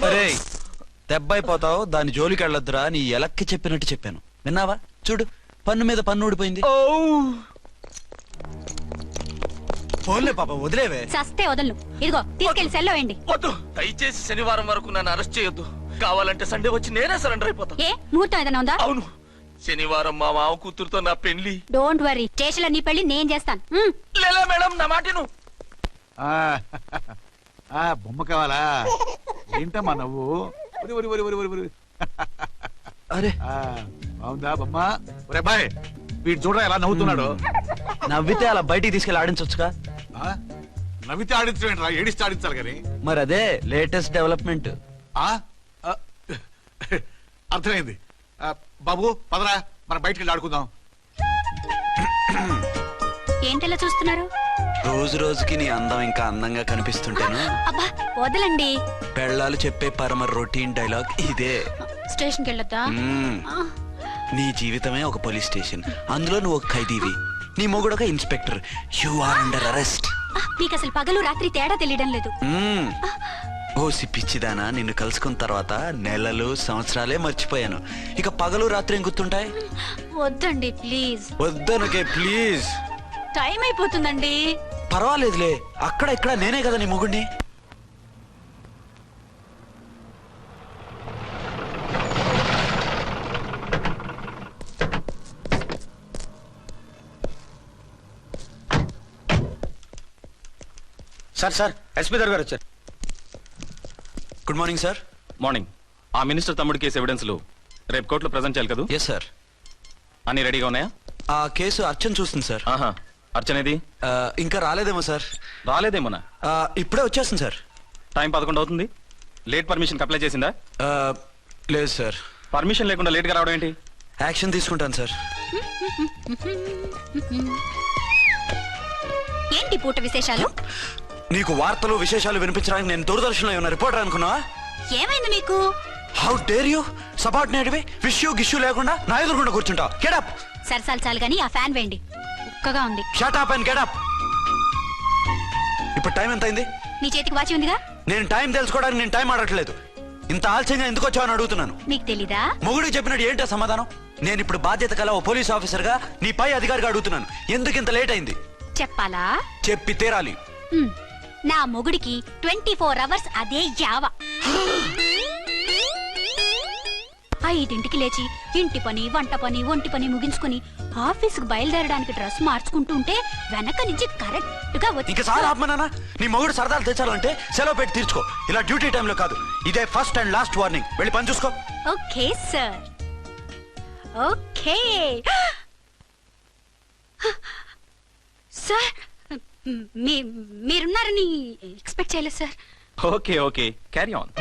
అరే దెబ్బైపోతావు, దాని జోలికి వెళ్ళొద్దురా. నీ ఎలక్కి చెప్పినట్టు చెప్పాను, విన్నావా? చూడు, పన్ను మీద పన్ను ఊడిపోయింది. ఫోన్లే పాప, వదిలేవే. సస్తే వదలను. ఇదిగో తీసుకెళ్లి సెల్లో వేయండి. వద్దు, దయచేసి శనివారం వరకు నన్ను అరెస్ట్ చేయొద్దు. కావాలంటే సండే వచ్చి నేనే సరెండర్ అయిపోతా. ఏ ముహూర్తం ఏదైనా ఉందా? అవును, శనివారం మా మామ కూతురుతో నా పెళ్లి. డోంట్ వరీ, స్టేషన్ లో నీ పెళ్లి నేను చేస్తాను. లేలా మేడం, నా మాటను. బొమ్మ కావాలా? ఏంటమ్మా నవ్వు? అరే బాగుందా బొమ్మ? ఒరే బాయ్, వీడు చూడరా ఎలా నవ్వుతున్నాడు. నవ్వితే అలా బయటికి తీసుకెళ్ళి ఆడించొచ్చుగా. నవ్వితే ఆడించడం, ఏడిస్తే ఆడించాలి కానీ. మరి అదే లేటెస్ట్ డెవలప్మెంట్. అర్థమైంది. బాబు పదరా, మనం బయటికి వెళ్ళి ఆడుకుందాం. ఏంటలా చూస్తున్నారు? రోజు రోజుకి నీ అందం ఇంకా అందంగా కనిపిస్తుంటేను. అబ్బా వదలండి. పెళ్ళాలు చెప్పే పరమ రొటీన్ డైలాగ్ ఇదే. స్టేషన్కి వెళ్ళొద్దా? నీ జీవితమే ఒక పోలీస్ స్టేషన్, అందులో నువ్వు ఒక ఖైదీవి, నీ మొగుడు ఒక inspector. You are under arrest. మీకు అసలు పగలు రాత్రి తేడా తెలియడం లేదు. ఓ సిప్పిచ్చిదానా, నిన్ను కలుసుకున్న తర్వాత నెలలు సంవత్సరాలే మర్చిపోయాను. ఇక పగలు రాత్రి ఏం గుర్తుంటాయి? వద్దండి ప్లీజ్. వద్దనకే ప్లీజ్. టైం అయిపోతుందండి. పర్వాలేదులే, అక్కడ ఇక్కడ నేనే కదా నీ మొగుడిని. సార్ సార్, ఎస్పీ గారు వచ్చారు. Good morning sir. మార్నింగ్. ఆ మినిస్టర్ తమ్ముడి కేసు ఎవిడెన్స్లు రేపు కోర్టులో ప్రజెంట్ చేయాలి కదా? Yes sir. అన్ని రెడీగా ఉన్నాయా? ఆ కేసు అర్చన చూస్తుంది సార్. ఆహా, అర్చనేది? ఇంకా రాలేదేమో సార్. రాలేదేమోనా? ఇప్పుడే వచ్చేస్తుంది సార్. టైం 11 అవుతుంది. లేట్ పర్మిషన్ అప్లై చేసిందా? లేదు సార్. పర్మిషన్ లేకుండా లేట్గా రావడం ఏంటి? యాక్షన్ తీసుకుంటాను సార్. ఏంటి పూట విశేషాలు? నీకు వార్తలు విశేషాలు వినిపించడానికి నేను దూరదర్శన్లో ఉన్న రిపోర్టర్ అనుకున్నావా? ఏమైంది మీకు? హౌ డేర్ యూ సబార్డినేట్వి విష్యూ గిష్యూ లేకుండా నా ఎదురుకుండా కూర్చుంటావు? Get up. సరసాలు చాలు గాని ఆ ఫ్యాన్ వేయండి, ఉక్కగా ఉంది. Shut up and get up. ఇప్పుడు టైం ఎంత అయింది? నీ చేతికి వాచి ఉందిగా. నేను టైం తెలుసుకోవడానికి నేను టైం ఆడట్లేదు. ఇంత ఆలస్యంగా ఎందుకు వచ్చావని అడుగుతున్నాను. నీకు తెలీదా? మొగుడికి చెప్పినట్టు ఏంటో సమాధానం? నేను ఇప్పుడు బాధ్యత కల ఓ పోలీస్ ఆఫీసర్ గా నీ పై అధికారిగా అడుగుతున్నాను. ఎందుకు ఇంత లేట్ అయింది? చెప్పాలా? చెప్పి తీరాలి. నా మొగుడికి 24 అవర్స్ అదే యావ. 5ంటికి లేచి ఇంటి పని, వంట పని, ఒంటి పని ముగించుకుని ఆఫీసుకు బయలుదేరడానికి డ్రెస్ మార్చుకుంటూ ఉంటే వెనక నుంచి కరెక్ట్ గా వచ్చి. ఇంకా చాలా ఆత్మనానా. నీ మొగుడు సరదాలు తెచ్చాలంటే సెలవు పెట్టి తీర్చుకో. ఇలా డ్యూటీ టైంలో కాదు. ఇదే ఫస్ట్ అండ్ లాస్ట్ వార్నింగ్. వెళ్ళి పని చూసుకో. Okay sir, okay sir. మీరున్నారని ఎక్స్పెక్ట్ చేయలేదు సార్. Okay okay, carry on.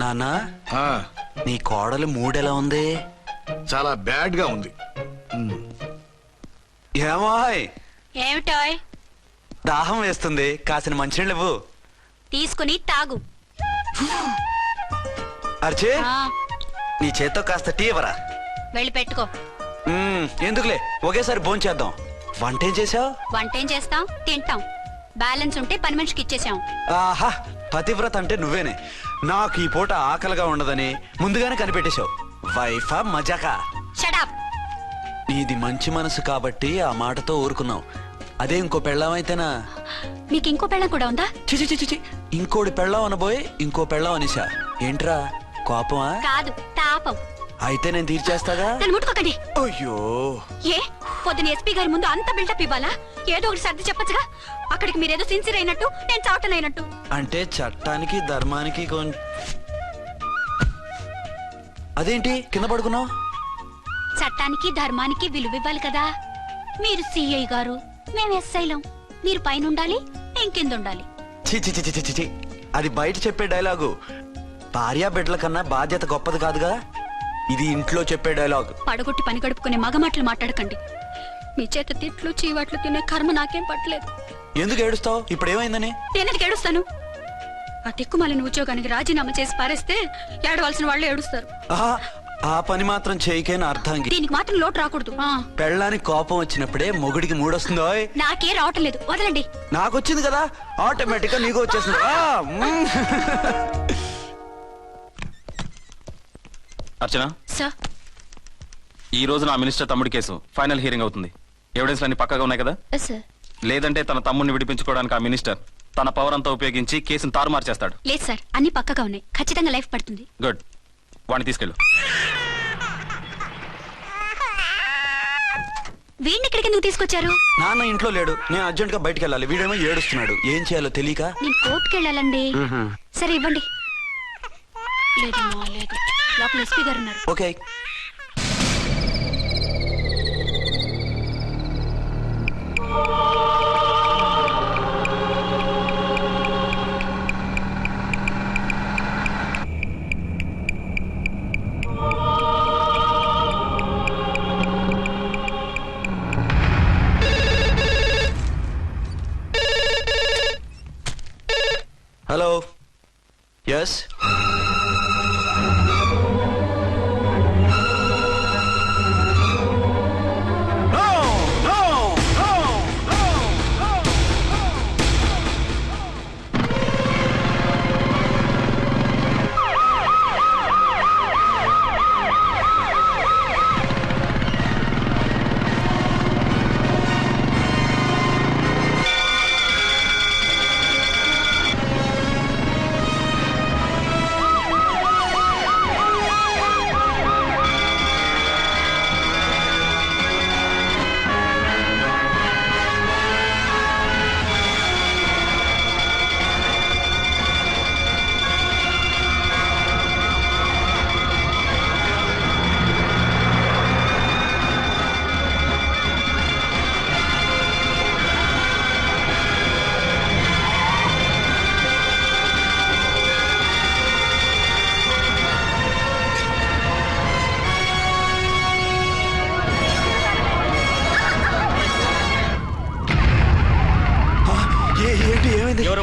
నాన్నా, నీ కోడలు మూడెలా ఉంది? చాలా బ్యాడ్ గా ఉంది. ఏమాయ్, ఏమిటాయ్? దాహం వేస్తుంది, కాసిన మంచినీళ్ళు ఇవ్వు. తీసుకుని తాగు. అర్చే, నీ చేత్తో కాస్త టీ ఇవ్వరా? వెళ్ళి పెట్టుకో. ఎందుకులే, ఒకేసారి భోంచేద్దాం. వంటేం చేసావు? వంటేం చేస్తాం, తింటాం. బ్యాలెన్స్ ఉంటే పని మనిషికి ఇచ్చేసాం. ఆహా, పతివ్రత అంటే నువ్వేనే. నాకు ఈ పూట ఆకలిగా ఉండదని ముందుగానే కనిపెట్టేశావు. వైఫా మజాకా? Shut up. నీది మంచి మనసు కాబట్టి ఆ మాటతో ఊరుకున్నావు. అదే ఇంకో పెళ్ళాం అయితేనా? మీకు ఇంకో పెళ్ళం కూడా ఉందా? చిచి చిచి చి, ఇంకోటి పెళ్ళాం అనబోయి ఇంకో పెళ్ళాం అనిసా. ఏంట్రా కోపమా? కాదు, తాపం. అయితే నేను తీర్చేస్తాగా. నన్ను ముట్టుకోకండి. అయ్యో, ఏ పొద్దున ఎస్పీ గారి ముందు అంత బిల్డప్ ఇవ్వాలా? ఏదో ఒకటి సర్ది చెప్పచ్చుగా. అక్కడికి మీరేదో సిన్సియర్ అయినట్టు, నేను చావటం అయినట్టు. అంటే చట్టానికి ధర్మానికి అదేంటి కింద పడుకున్నావు? చట్టానికి ధర్మానికి విలువ ఇవ్వాలి కదా. మీరు సిఐ గారు, మేము ఎస్ఐలం. మీరు పైన ఉండాలి, నేను కింద ఉండాలి. చి చి చి చి చి, అది బయట చెప్పే డైలాగు. భార్యా బిడ్డల కన్నా బాధ్యత గొప్పది కాదుగా. ఇది ఇంట్లో చెప్పే డైలాగ్. పడగొట్టి పని గడుపుకునే మగ మాటలు మాట్లాడకండి. మీ చేత తిట్లు చీవాట్లు తినే కర్మ నాకేం పట్టలేదు. ఎందుకు ఏడుస్తావు? ఇప్పుడు ఏమైందని? నేనెందుకు ఏడుస్తాను? ఆ తిక్కుమాలిన ఉద్యోగానికి రాజీనామా చేసి పారేస్తే ఏడవలసిన వాళ్ళు ఏడుస్తారు. ఆ పని మాత్రం చేయకేన అర్థంగి. దీనికి మాత్రం లోటు రాకూడదు. పెళ్ళానికి కోపం వచ్చినప్పుడే మొగుడికి మూడొస్తుందో. నాకే రావటం లేదు, వదలండి. నాకొచ్చింది కదా, ఆటోమేటిక్ గా నీకు వచ్చేసింది. అర్చన సార్, ఈ రోజు నా మినిస్టర్ తమ్ముడి కేసు ఫైనల్ హియరింగ్ అవుతుంది. ఎవిడెన్స్ అన్ని పక్కగా ఉన్నాయి కదా? సార్. లేదంటే తన తమ్ముడిని విడిపించుకోవడానికి ఆ మినిస్టర్ తన పవర్ అంతా ఉపయోగించి కేసును తారుమారు చేస్తాడు. లేదు సార్, అన్ని పక్కగా ఉన్నాయి. ఖచ్చితంగా లైఫ్ పడుతుంది. గుడ్, వాడిని తీసుకెళ్ళు. వీడిని ఇక్కడికి నువ్వు తీసుకొచ్చారు? నాన్న ఇంట్లో లేడు, నేను అర్జెంట్ గా బయటికి వెళ్ళాలి. వీడేమో ఏడుస్తున్నాడు, ఏం చేయాలో తెలియక. నేను కోర్టుకి వెళ్ళాలండి. సరే ఇవ్వండి. లేదమ్మా లేదు, లోపల ఎస్పీ గారు ఉన్నారు. ఓకే. Hello, yes.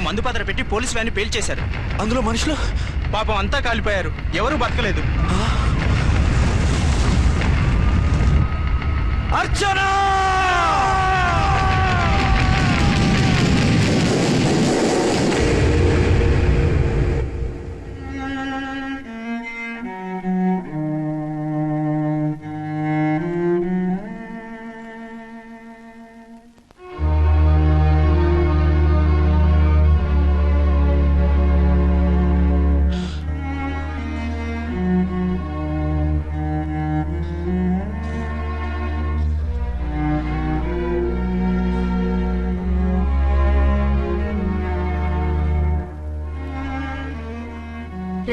మందు పాత్ర పెట్టి పోలీస్ వ్యాన్ పేల్చేశారు. అందులో మనుషులు పాపం అంతా కాలిపోయారు, ఎవరూ బతకలేదు. అర్చనా!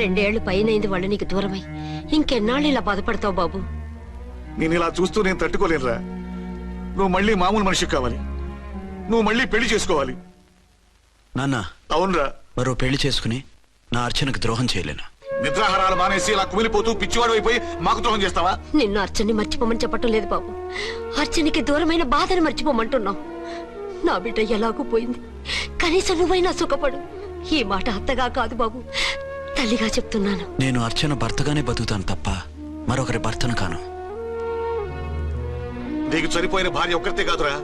రెండేళ్లు పైనైంది వాళ్ళు నీకు దూరమై. ఇంకెన్నాళ్ళు ఇలా బాధపడతావు బాబు? నేను ఇలా చూస్తూ నేను తట్టుకోలేనురా. నువ్వు మళ్ళీ మామూలు మనిషి కావాలి, నువ్వు మళ్ళీ పెళ్లి చేసుకోవాలి. నాన్న, అవునరా. మరో పెళ్లి చేసుకుని నా అర్చనకు ద్రోహం చేయలేను. నిద్రాహారాలు మానేసి ఇలా కుమిలిపోతూ పిచ్చివాడు అయిపోయి మాకు ద్రోహం చేస్తావా? నిన్ను అర్చన్ని మర్చిపోమని చెప్పటం లేదు బాబు, అర్చనికి దూరమైన బాధను మర్చిపోమంటున్నావు. నా బిడ్డ ఎలాగూ పోయింది, కనీసం నువ్వైనా సుఖపడు. ఈ మాట అత్తగా కాదు బాబు, తల్లిగా చెప్తున్నాను. నేను అర్చన భర్తగానే బతుకుతాను తప్ప మరొకరి భర్తను కాను. నీకు చనిపోయిన భార్య ఒక్కరితే కాదురా,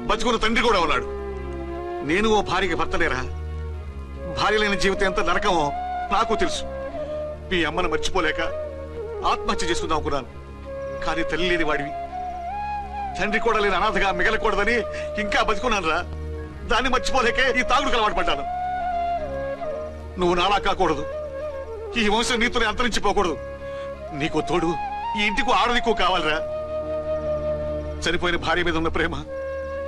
బతుకున్న తండ్రి కూడా ఉన్నాడు. నేను ఓ భార్యకి భర్తలేరా? భార్య లేని జీవితం ఎంత నరకమో నాకు తెలుసు. మీ అమ్మను మర్చిపోలేక ఆత్మహత్య చేసుకుందాం అనుకున్నాను. కానీ తల్లి లేని వాడివి, తండ్రి కూడా లేని అనాథగా మిగలకూడదని ఇంకా బతుకున్నాను రా. దాన్ని మర్చిపోలేకే ఈ తాగుడుకు అలవాటు పడ్డాను. నువ్వు నాలా కాకూడదు, ఈ వంశం నీతోనే అంతరించిపోకూడదు. నీకు తోడు ఈ ఇంటికి ఆడదికు కావాలిరా. చనిపోయిన భార్య మీద ఉన్న ప్రేమ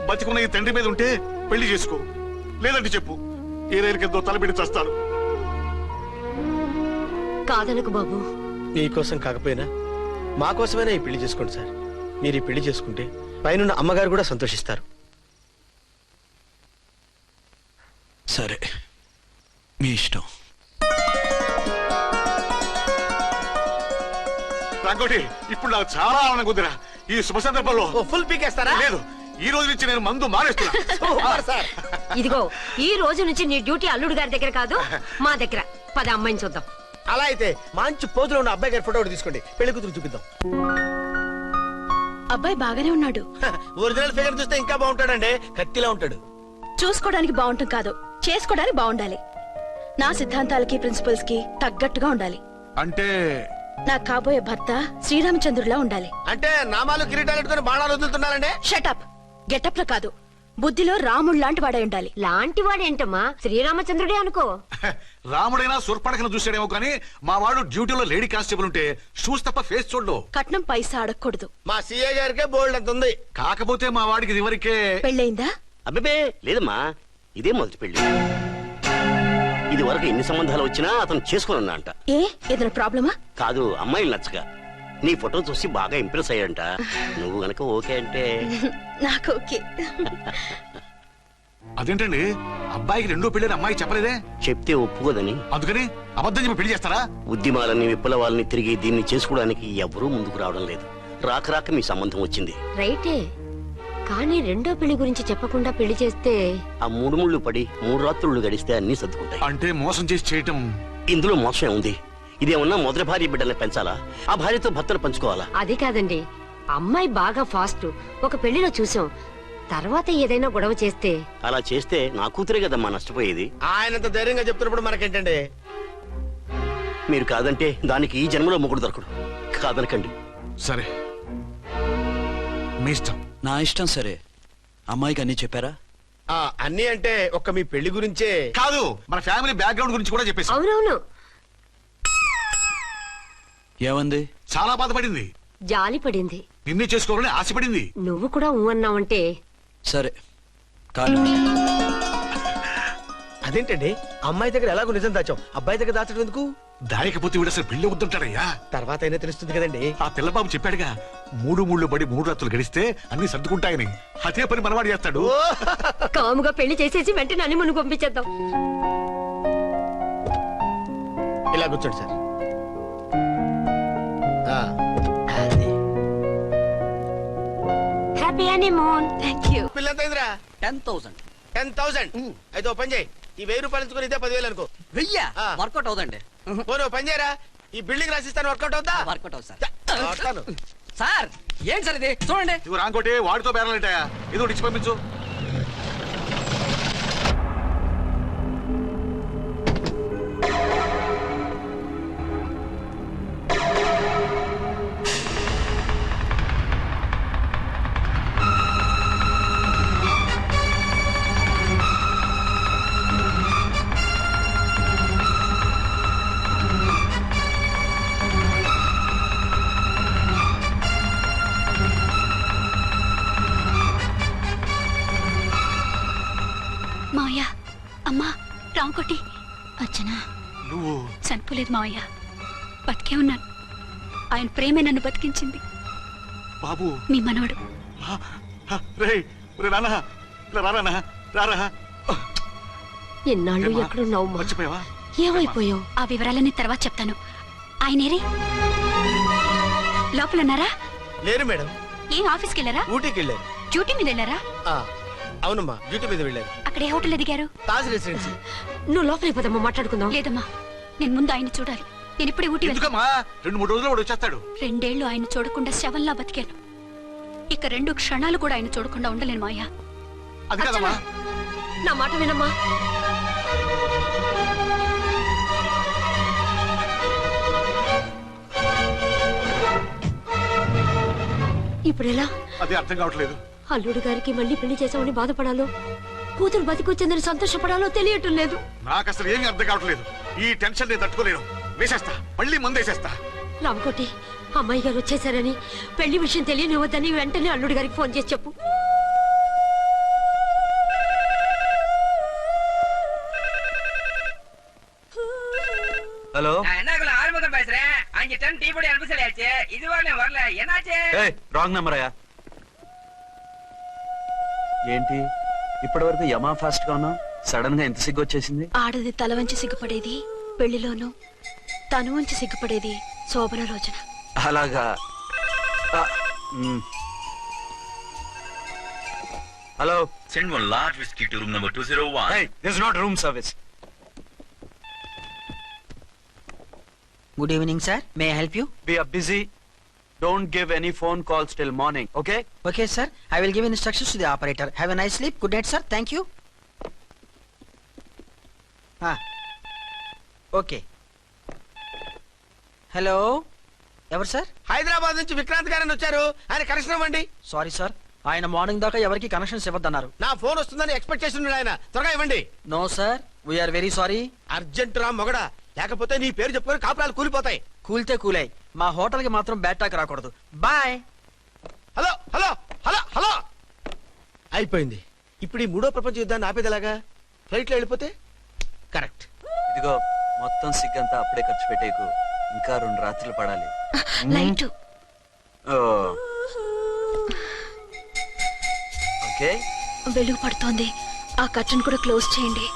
బతికున్న ఈ తండ్రి మీద ఉంటే పెళ్లి చేసుకో, లేదంటే చెప్పు, ఏ రైలుకెంతో తలబెట్టి చేస్తాను. కాదనకు బాబు. మీకోసం కాకపోయినా మా కోసమైనా ఈ పెళ్లి చేసుకోండి సార్. మీరు ఈ పెళ్లి చేసుకుంటే పైన అమ్మగారు కూడా సంతోషిస్తారు. సరే, మీ ఇష్టం. రంగోటి, ఇప్పుడు నాకు చాలా ఆనందంగా ఉందిరా. ఈ శుభ సందర్భంలో ఫుల్ పీకేస్తారా? లేదు, ఈ రోజు నుంచి నేను మందు మానేస్తున్నా. ఇదిగో, ఈ రోజు నుంచి నీ డ్యూటీ అల్లుడు గారి దగ్గర కాదు, మా దగ్గర. పద అమ్మాయిని చూద్దాం. అలా అయితే మంచి పోజులో ఉన్న అబ్బాయి గారి ఫోటో ఒకటి తీసుకోండి, పెళ్లి కూతురు చూపిద్దాం. అబ్బాయి బాగానే ఉన్నాడు. ఒరిజినల్ ఫిగర్ చూస్తే ఇంకా బాగుంటాడండి, కత్తిలా ఉంటాడు. చూసుకోవడానికి బాగుంటాం కాదు, చేసుకోవడానికి బాగుండాలి. నా సిద్ధాంతాలకి ప్రిన్సిపల్స్ కి తగ్గట్టుగా ఉండాలి. అంటే నా కాబోయే భర్త శ్రీరామచంద్రుడిలా ఉండాలి. అంటే నామాలు కిరీటాలు పెట్టుకుని బాణాలు వదులుతున్నారండి. షటప్. గెటప్ లో కాదు, బుద్ధిలో రాముడు లాంటి వాడే ఉండాలి. లాంటి వాడేంటమ్మా, శ్రీరామచంద్రుడే అనుకో. రాముడైనా సూర్పడకను చూసాడేమో కానీ మా వాడు డ్యూటీలో లేడీ కానిస్టేబుల్ ఉంటే షూస్ తప్ప ఫేస్ చూడడు. కట్నం పైసా అడగకూడదు. మా సీఏ గారికే బోల్డ్ అంత ఉంది. కాకపోతే మా వాడికి ఇదివరకే పెళ్ళయిందా? అబ్బే లేదమ్మా, ఇదే మొదటి పెళ్లి. ఇది వరకు ఎన్ని సంబంధాలు వచ్చినా అతను చేసుకున్నా అంట. ఏ ఏదైనా ప్రాబ్లమా? కాదు, అమ్మాయిలు నచ్చగా నీ ఫోటో చూసి బాగా ఇంప్రెస్ అయ్యాడంట. నువ్వు గనక ఓకే అంటే నాకు ఓకే. అదేంటండి, అబ్బాయికి రెండో పెళ్లి అమ్మాయి చెప్పలేదే? చెప్తే ఒప్పుకోదని. అందుకని అబద్ధం చెప్పి పెళ్లి చేస్తారా? ఉద్యమాలని విప్లవాలని తిరిగి దీన్ని చేసుకోవడానికి ఎవరూ ముందుకు రావడం లేదు. రాక రాక మీ సంబంధం వచ్చింది. రైటే, కానీ రెండో పెళ్లి గురించి చెప్పకుండా పెళ్లి చేస్తే ఆ 3 ముళ్ళు పడి 3 రాత్రులు గడిస్తే అన్ని సర్దుకుంటాయి. అంటే మోసం చేసి చేయటం? ఇందులో మోసం ఉంది. ఇదేమన్నా మొదటి భార్య బిడ్డల్ని పెంచాలా, ఆ భార్యతో భర్తలు పంచుకోవాలా? అది కాదండి, అమ్మాయి బాగా ఫాస్ట్. ఒక పెళ్లిలో చూసాం, తర్వాత ఏదైనా గొడవ చేస్తే. అలా చేస్తే నా కూతురే కదమ్మా నష్టపోయేది. ఆయనంత ధైర్యంగా చెప్తున్నప్పుడు మనకేంటండి? మీరు కాదంటే దానికి ఈ జన్మలో మొగుడు దొరకడు. కాదనకండి. సరే, మీ ఇష్టం. నా ఇష్టం. సరే, అమ్మాయికి అన్ని చెప్పారా? అన్ని అంటే ఒక్క మీ పెళ్లి గురించే కాదు, మన ఫ్యామిలీ బ్యాక్గ్రౌండ్ గురించి కూడా చెప్పేసి. అవునవును. ఏమంది? చాలా బాధపడింది, జాలి పడింది, నిన్నే చేసుకోవాలని ఆశపడింది. నువ్వు కూడా ఊ అన్నావంటే. సరే, కానీ అదేంటండి, అమ్మాయి దగ్గర ఎలాగో నిజం దాచాం, అబ్బాయి దగ్గర దాచడం ఎందుకు? దాయకపోతే వీడు అసలు పెళ్లి వద్దంటాడయ్యా. తర్వాత అయినా తెలుస్తుంది కదండి. ఆ పిల్లబాబు చెప్పాడుగా, 3 ముళ్ళు పడి 3 రాత్రులు గడిస్తే అన్ని సర్దుకుంటాయని. అదే పని మనవాడు చేస్తాడు. కాముగా పెళ్లి చేసేసి వెంటనే అన్ని మును పంపించేద్దాం. ఇలా కూర్చోండి sir. Happy honeymoon. Thank you. పిల్లంత 10,000. 10,000. అయితే ఓ పని చేయి, ఈ 1000 రూపాయలు ఎంచుకుని ఇదే 10,000 అనుకో. వెయ్యా వర్కౌట్ అవుదండి. పోను పని చేయరా, ఈ బిల్డింగ్ రాసిస్తాను. వర్కౌట్ అవుతా? వర్కౌట్ అవుతుంది సార్. సార్ ఏం సార్ ఇది చూడండి. ఇవి రాంకోటి వాడితో బేరాలంటాయా? ఇది ఒకటి ఇచ్చి పంపించు. మావయ్య, అమ్మా, రాంకోటి. అర్చన, నువ్వు చనిపోలేదు మావయ్య, బతికే ఉన్నాను. ఆయన ప్రేమే నన్ను బతికించింది. బాబు మీ మనవడు. ఎన్నాళ్ళు ఎక్కడున్నావు? మర్చిపోయావా? ఏమైపోయావు? ఆ వివరాలన్నీ తర్వాత చెప్తాను. ఆయనేరి లోపల ఉన్నారా? లేరు మేడం. ఏం ఆఫీస్కి వెళ్ళారా? ఊటీకి వెళ్ళారు. డ్యూటీ మీద వెళ్ళారా? అవునమ్మా, డ్యూటీ మీద వెళ్ళారు. అక్కడ ఏ హోటల్ ఎదిగారు? తాజ్ రెసిడెన్సీ. నువ్వు లోపలికి పోదమ్మా, మాట్లాడుకుందాం. లేదమ్మా, నేను ముందు ఆయన చూడాలి. నేను ఇప్పుడే ఊటీ వెళ్తాను. 2-3 రోజుల్లో వాడు వచ్చేస్తాడు. 2 ఏళ్లు ఆయన చూడకుండా శవంలా బతికాను. ఇక 2 క్షణాలు కూడా ఆయన చూడకుండా ఉండలేను మాయా. అది కదమ్మా. నా మాట వినమ్మా. ఇప్పుడు ఎలా? అది అర్థం కావట్లేదు. అల్లుడు గారికి మళ్ళీ పెళ్లి చేసామని బాధపడాలో, కూతురు బతికొచ్చిందని సంతోషపడాలో తెలియటం లేదు. నాకు అసలు ఏమీ అర్థం కావట్లేదు. ఈ టెన్షన్ నేను తట్టుకోలేను. వేసేస్తా, మళ్ళీ మందేసేస్తా. రామకోటి, అమ్మాయి గారు వచ్చేసారని, పెళ్లి విషయం తెలియనివ్వద్దని వెంటనే అల్లుడు గారికి ఫోన్ చేసి చెప్పు. ஹலோ என்ன ஆரம்பம் பேசுறேன். அங்க டன் டீ பொடி அனுப்பி சொல்லியாச்சு. இதுவரை வரல. என்னாச்சு? రాంగ్ నెంబర్ అయ్యా. ఏంటి ఇప్పటి వరకు యమా ఫాస్ట్ గా ఉన్నావు, సడన్ గా ఎంత సిగ్గు వచ్చేసింది? ఆడది తల వంచి సిగ్గుపడేది పెళ్లిలోనూ, తను వంచి సిగ్గుపడేది శోభన రోజున. అలాగా. Hello, send one large whiskey to room number 201. hey, this is not room service. Good evening, sir. May I help you? We are busy. Don't give any phone calls till morning, okay? Okay, sir. I will give instructions to the operator. Have a nice sleep. Good night, sir. Thank you. Okay. Hello. ఎవరు sir? Hyderabad నుంచి విక్రాంత్ గారని వచ్చారు. ఆయన connection ఇవ్వండి. Sorry sir, ఆయన morning దాకా ఎవరికి connections ఇవ్వద్దన్నారు. నా ఫోన్ వస్తుందని ఎక్స్పెక్ట్ చేస్తున్నాడు ఆయన. త్వరగా ఇవ్వండి. No sir, we are very sorry. Urgent రా మొగడా, లేకపోతే నీ పేరు చెప్పుకొని కాపురాలు కూలిపోతాయి. కూల్తే కూలాయి, మా హోటల్ కి మాత్రం బ్యాడ్ టాక్ రాకూడదు. Bye. Hello hello hello hello. అయిపోయింది. ఇప్పుడు ఈ 3వ ప్రపంచ యుద్ధాన్ని ఆపేదలాగా? ఫ్లైట్ లో వెళ్ళిపోతే కరెక్ట్. ఇదిగో మొత్తం సిగ్గంతా అప్పుడే ఖర్చు పెట్టేకు. ఇంకా 2 రాత్రులు పడాలి. లైట్. ఓకే, వెలుగు పడుతోంది. ఆ కర్టన్ కూడా క్లోజ్ చేయండి.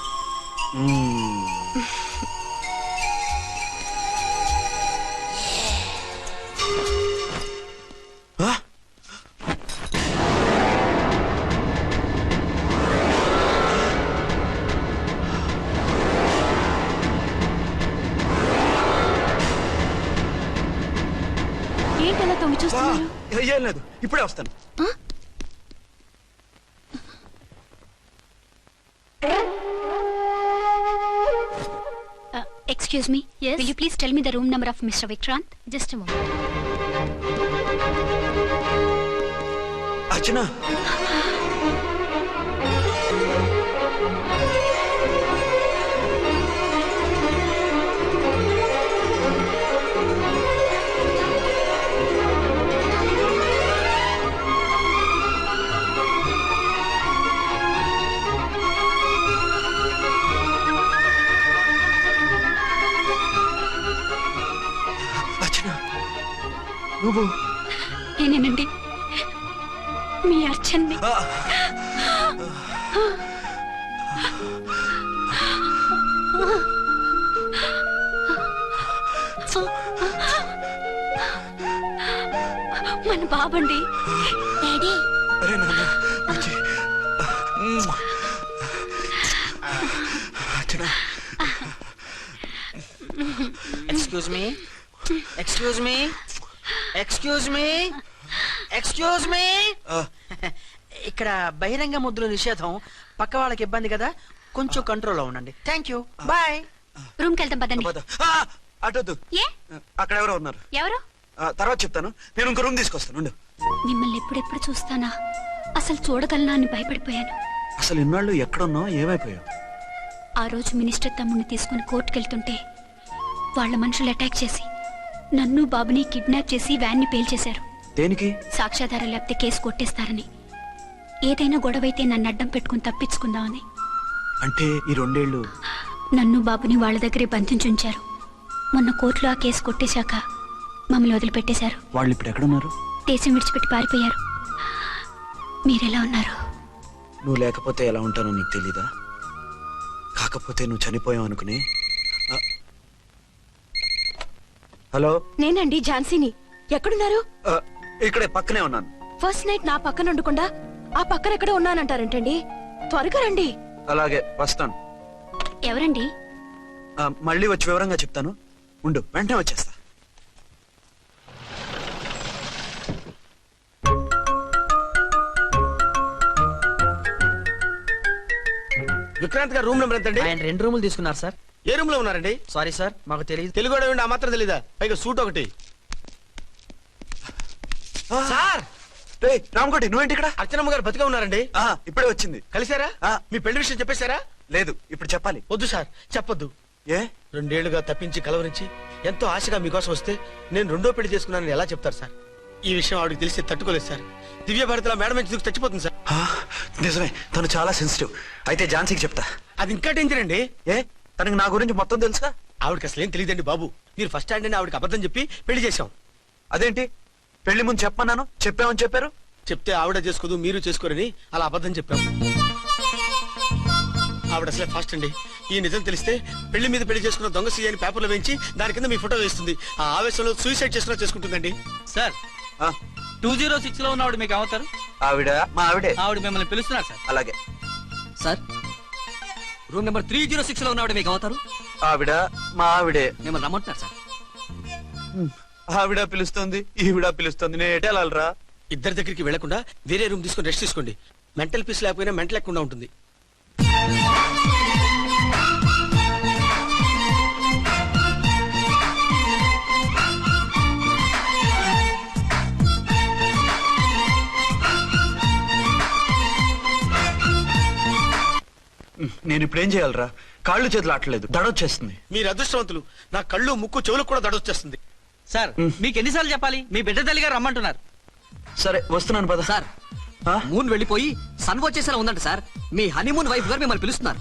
ఏంటలా తొంగి చూస్తున్నారు? ఏం లేదు, ఇప్పుడే వస్తాను. Excuse me. Yes. Will you please tell me the room number of Mr. Vikrant? Just a moment. Archana. నువ్వు? నేనేనండి, మీ అర్చన్ని. మన బాబండి. డాడీ. వచ్చినా excuse me excuse me excuse me excuse me ఇక్కడ బహిరంగ ముద్దుల నిషేధం, పక్క వాళ్ళకి ఇబ్బంది కదా, కొంచెం కంట్రోల్లో ఉండండి. Thank you, bye. రూమ్ కి వెళ్తాం పదండి. అటొద్దు, ఏ అక్కడ ఎవరో ఉన్నారు. ఎవరు? తర్వాత చెప్తాను. నేను ఇంకో రూమ్ తీసుకొస్తాను ఉండు. మిమ్మల్ని ఎప్పుడెప్పుడు చూస్తానా, అసలు చూడగలనా అని భయపడిపోయాను. అసలు ఇన్నాళ్ళు ఎక్కడున్నావు, ఏమైపోయావు? ఆ రోజు మినిస్టర్ తమ్ముడిని తీసుకుని కోర్టుకెళ్తుంటే వాళ్ళ మనుషులు అటాక్ చేసి నన్ను బాబుని కిడ్నాప్ చేసి వ్యాన్ని పేల్చేశారు. దేనికి? సాక్ష్యాధారం లేకపోతే కేసు కొట్టేస్తారని. ఏదైనా గొడవైతే నన్ను అడ్డం పెట్టుకుని తప్పించుకుందామని. అంటే ఈ 2 ఏళ్ళు నన్ను బాబుని వాళ్ళ దగ్గరే బంధించుంచారు. మొన్న కోర్టులో ఆ కేసు కొట్టేశాక మమ్మల్ని వదిలిపెట్టేశారు. వాళ్ళు ఇప్పుడు ఎక్కడున్నారు? దేశం విడిచిపెట్టి పారిపోయారు. మీరెలా ఉన్నారు? నువ్వు లేకపోతే ఎలా ఉంటానో నీకు తెలీదా? కాకపోతే నువ్వు చనిపోయావు అనుకుని. హలో, నేనండి ఝాన్సీని. ఎక్కడున్నారు? ఇక్కడే పక్కనే ఉన్నాను. ఫస్ట్ నైట్ నా పక్కన ఉండకుండా ఆ పక్కన ఎక్కడ ఉన్నానంటారేంటండి? త్వరగా రండి. అలాగే వస్తాను. ఎవరండి? మళ్ళీ వచ్చి వివరంగా చెప్తాను. ఉండు, వెంటనే వచ్చేస్తా. విక్రాంత్ గారు రూమ్ నెంబర్ ఎంతండి? ఆయన 2 రూములు తీసుకున్నారు సార్. ఏ రూమ్ లో ఉన్నారండి? సారీ సార్, మాకు తెలియదు. తెలుగు ఆ మాత్రం తెలీదా? పైగా సూట్ ఒకటి. సార్ రామకోటి, నువ్వేంటి ఇక్కడ? అర్చనమ్మ గారు బతిగా ఉన్నారండి. ఇప్పుడే వచ్చింది. కలిసారా? మీ పెళ్లి విషయం చెప్పేశారా? లేదు, ఇప్పుడు చెప్పాలి. వద్దు సార్, చెప్పొద్దు. ఏ? 2 ఏళ్లుగా తప్పించి కలవరించి ఎంతో ఆశగా మీకోసం వస్తే నేను 2వ పెళ్లి చేసుకున్నానని ఎలా చెప్తారు సార్? ఈ విషయం ఆవిడకి తెలిసి తట్టుకోలేదు సార్. దివ్య భారతిలో మేడం నుంచి దూకి చచ్చిపోతుంది సార్. నిజమే, తను చాలా సెన్సిటివ్. అయితే ఝాన్సీకి చెప్తా. అది ఇంకా డేంజర్ అండి. ఏ? తనకి నా గురించి మొత్తం తెలుసా? ఆవిడకి అసలు ఏం తెలియదండి బాబు. మీరు ఫస్ట్ హ్యాండ్ అని ఆవిడకి అబద్ధం చెప్పి పెళ్లి చేశాం. అదేంటి? పెళ్లి ముందు చెప్పమన్నాను, చెప్పామని చెప్పారు. చెప్తే ఆవిడ చేసుకోదు, మీరు చేసుకోరని అలా అబద్ధం చెప్పాం. ఆవిడ అసలే ఫాస్ట్ అండి. ఈ నిజం తెలిస్తే పెళ్లి మీద పెళ్లి చేసుకున్న దొంగ సీ అని పేపర్లో వేయించి దాని కింద మీ ఫోటో వేస్తుంది. ఆ ఆవేశంలో సూసైడ్ చేసుకుంటుందండి. సార్ 206 లో ఉన్న ఆవిడ మీకు అవుతారు? ఆవిడ మా ఆవిడే. ఆవిడ మిమ్మల్ని పిలుస్తున్నారు సార్. అలాగే సార్, రూమ్ నెంబర్ 306 లో ఉన్న ఆవిడ మీకు అవుతారు? ఆవిడ మా ఆవిడే. మిమ్మల్ని రమ్మంటున్నారు సార్. ఆవిడ పిలుస్తుంది, ఈవిడ పిలుస్తుంది. నేను ఎటే వెళ్ళాలరా? ఇద్దరి దగ్గరికి వెళ్లకుండా వేరే రూమ్ తీసుకొని రెస్ట్ తీసుకోండి. మెంటల్ పీస్ లేకపోయినా మెంటల్ లేకుండా ఉంటుంది. నేను ఇప్పుడు ఏం చేయాలరా? కాళ్ళు చేతులు ఆటలేదు, దడొచ్చేస్తుంది. మీరు అదృష్టవంతులు. నా కళ్ళు ముక్కు చెవులకు కూడా దడొచ్చేస్తుంది. సార్, మీకు ఎన్నిసార్లు చెప్పాలి? మీ బిడ్డ తల్లి గారు రమ్మంటున్నారు. సరే వస్తున్నాను పద. సార్, మూన్ వెళ్ళిపోయి సన్ వచ్చేసేలా ఉందంట సార్. మీ హనీమూన్ వైఫ్ గారు మిమ్మల్ని పిలుస్తున్నారు.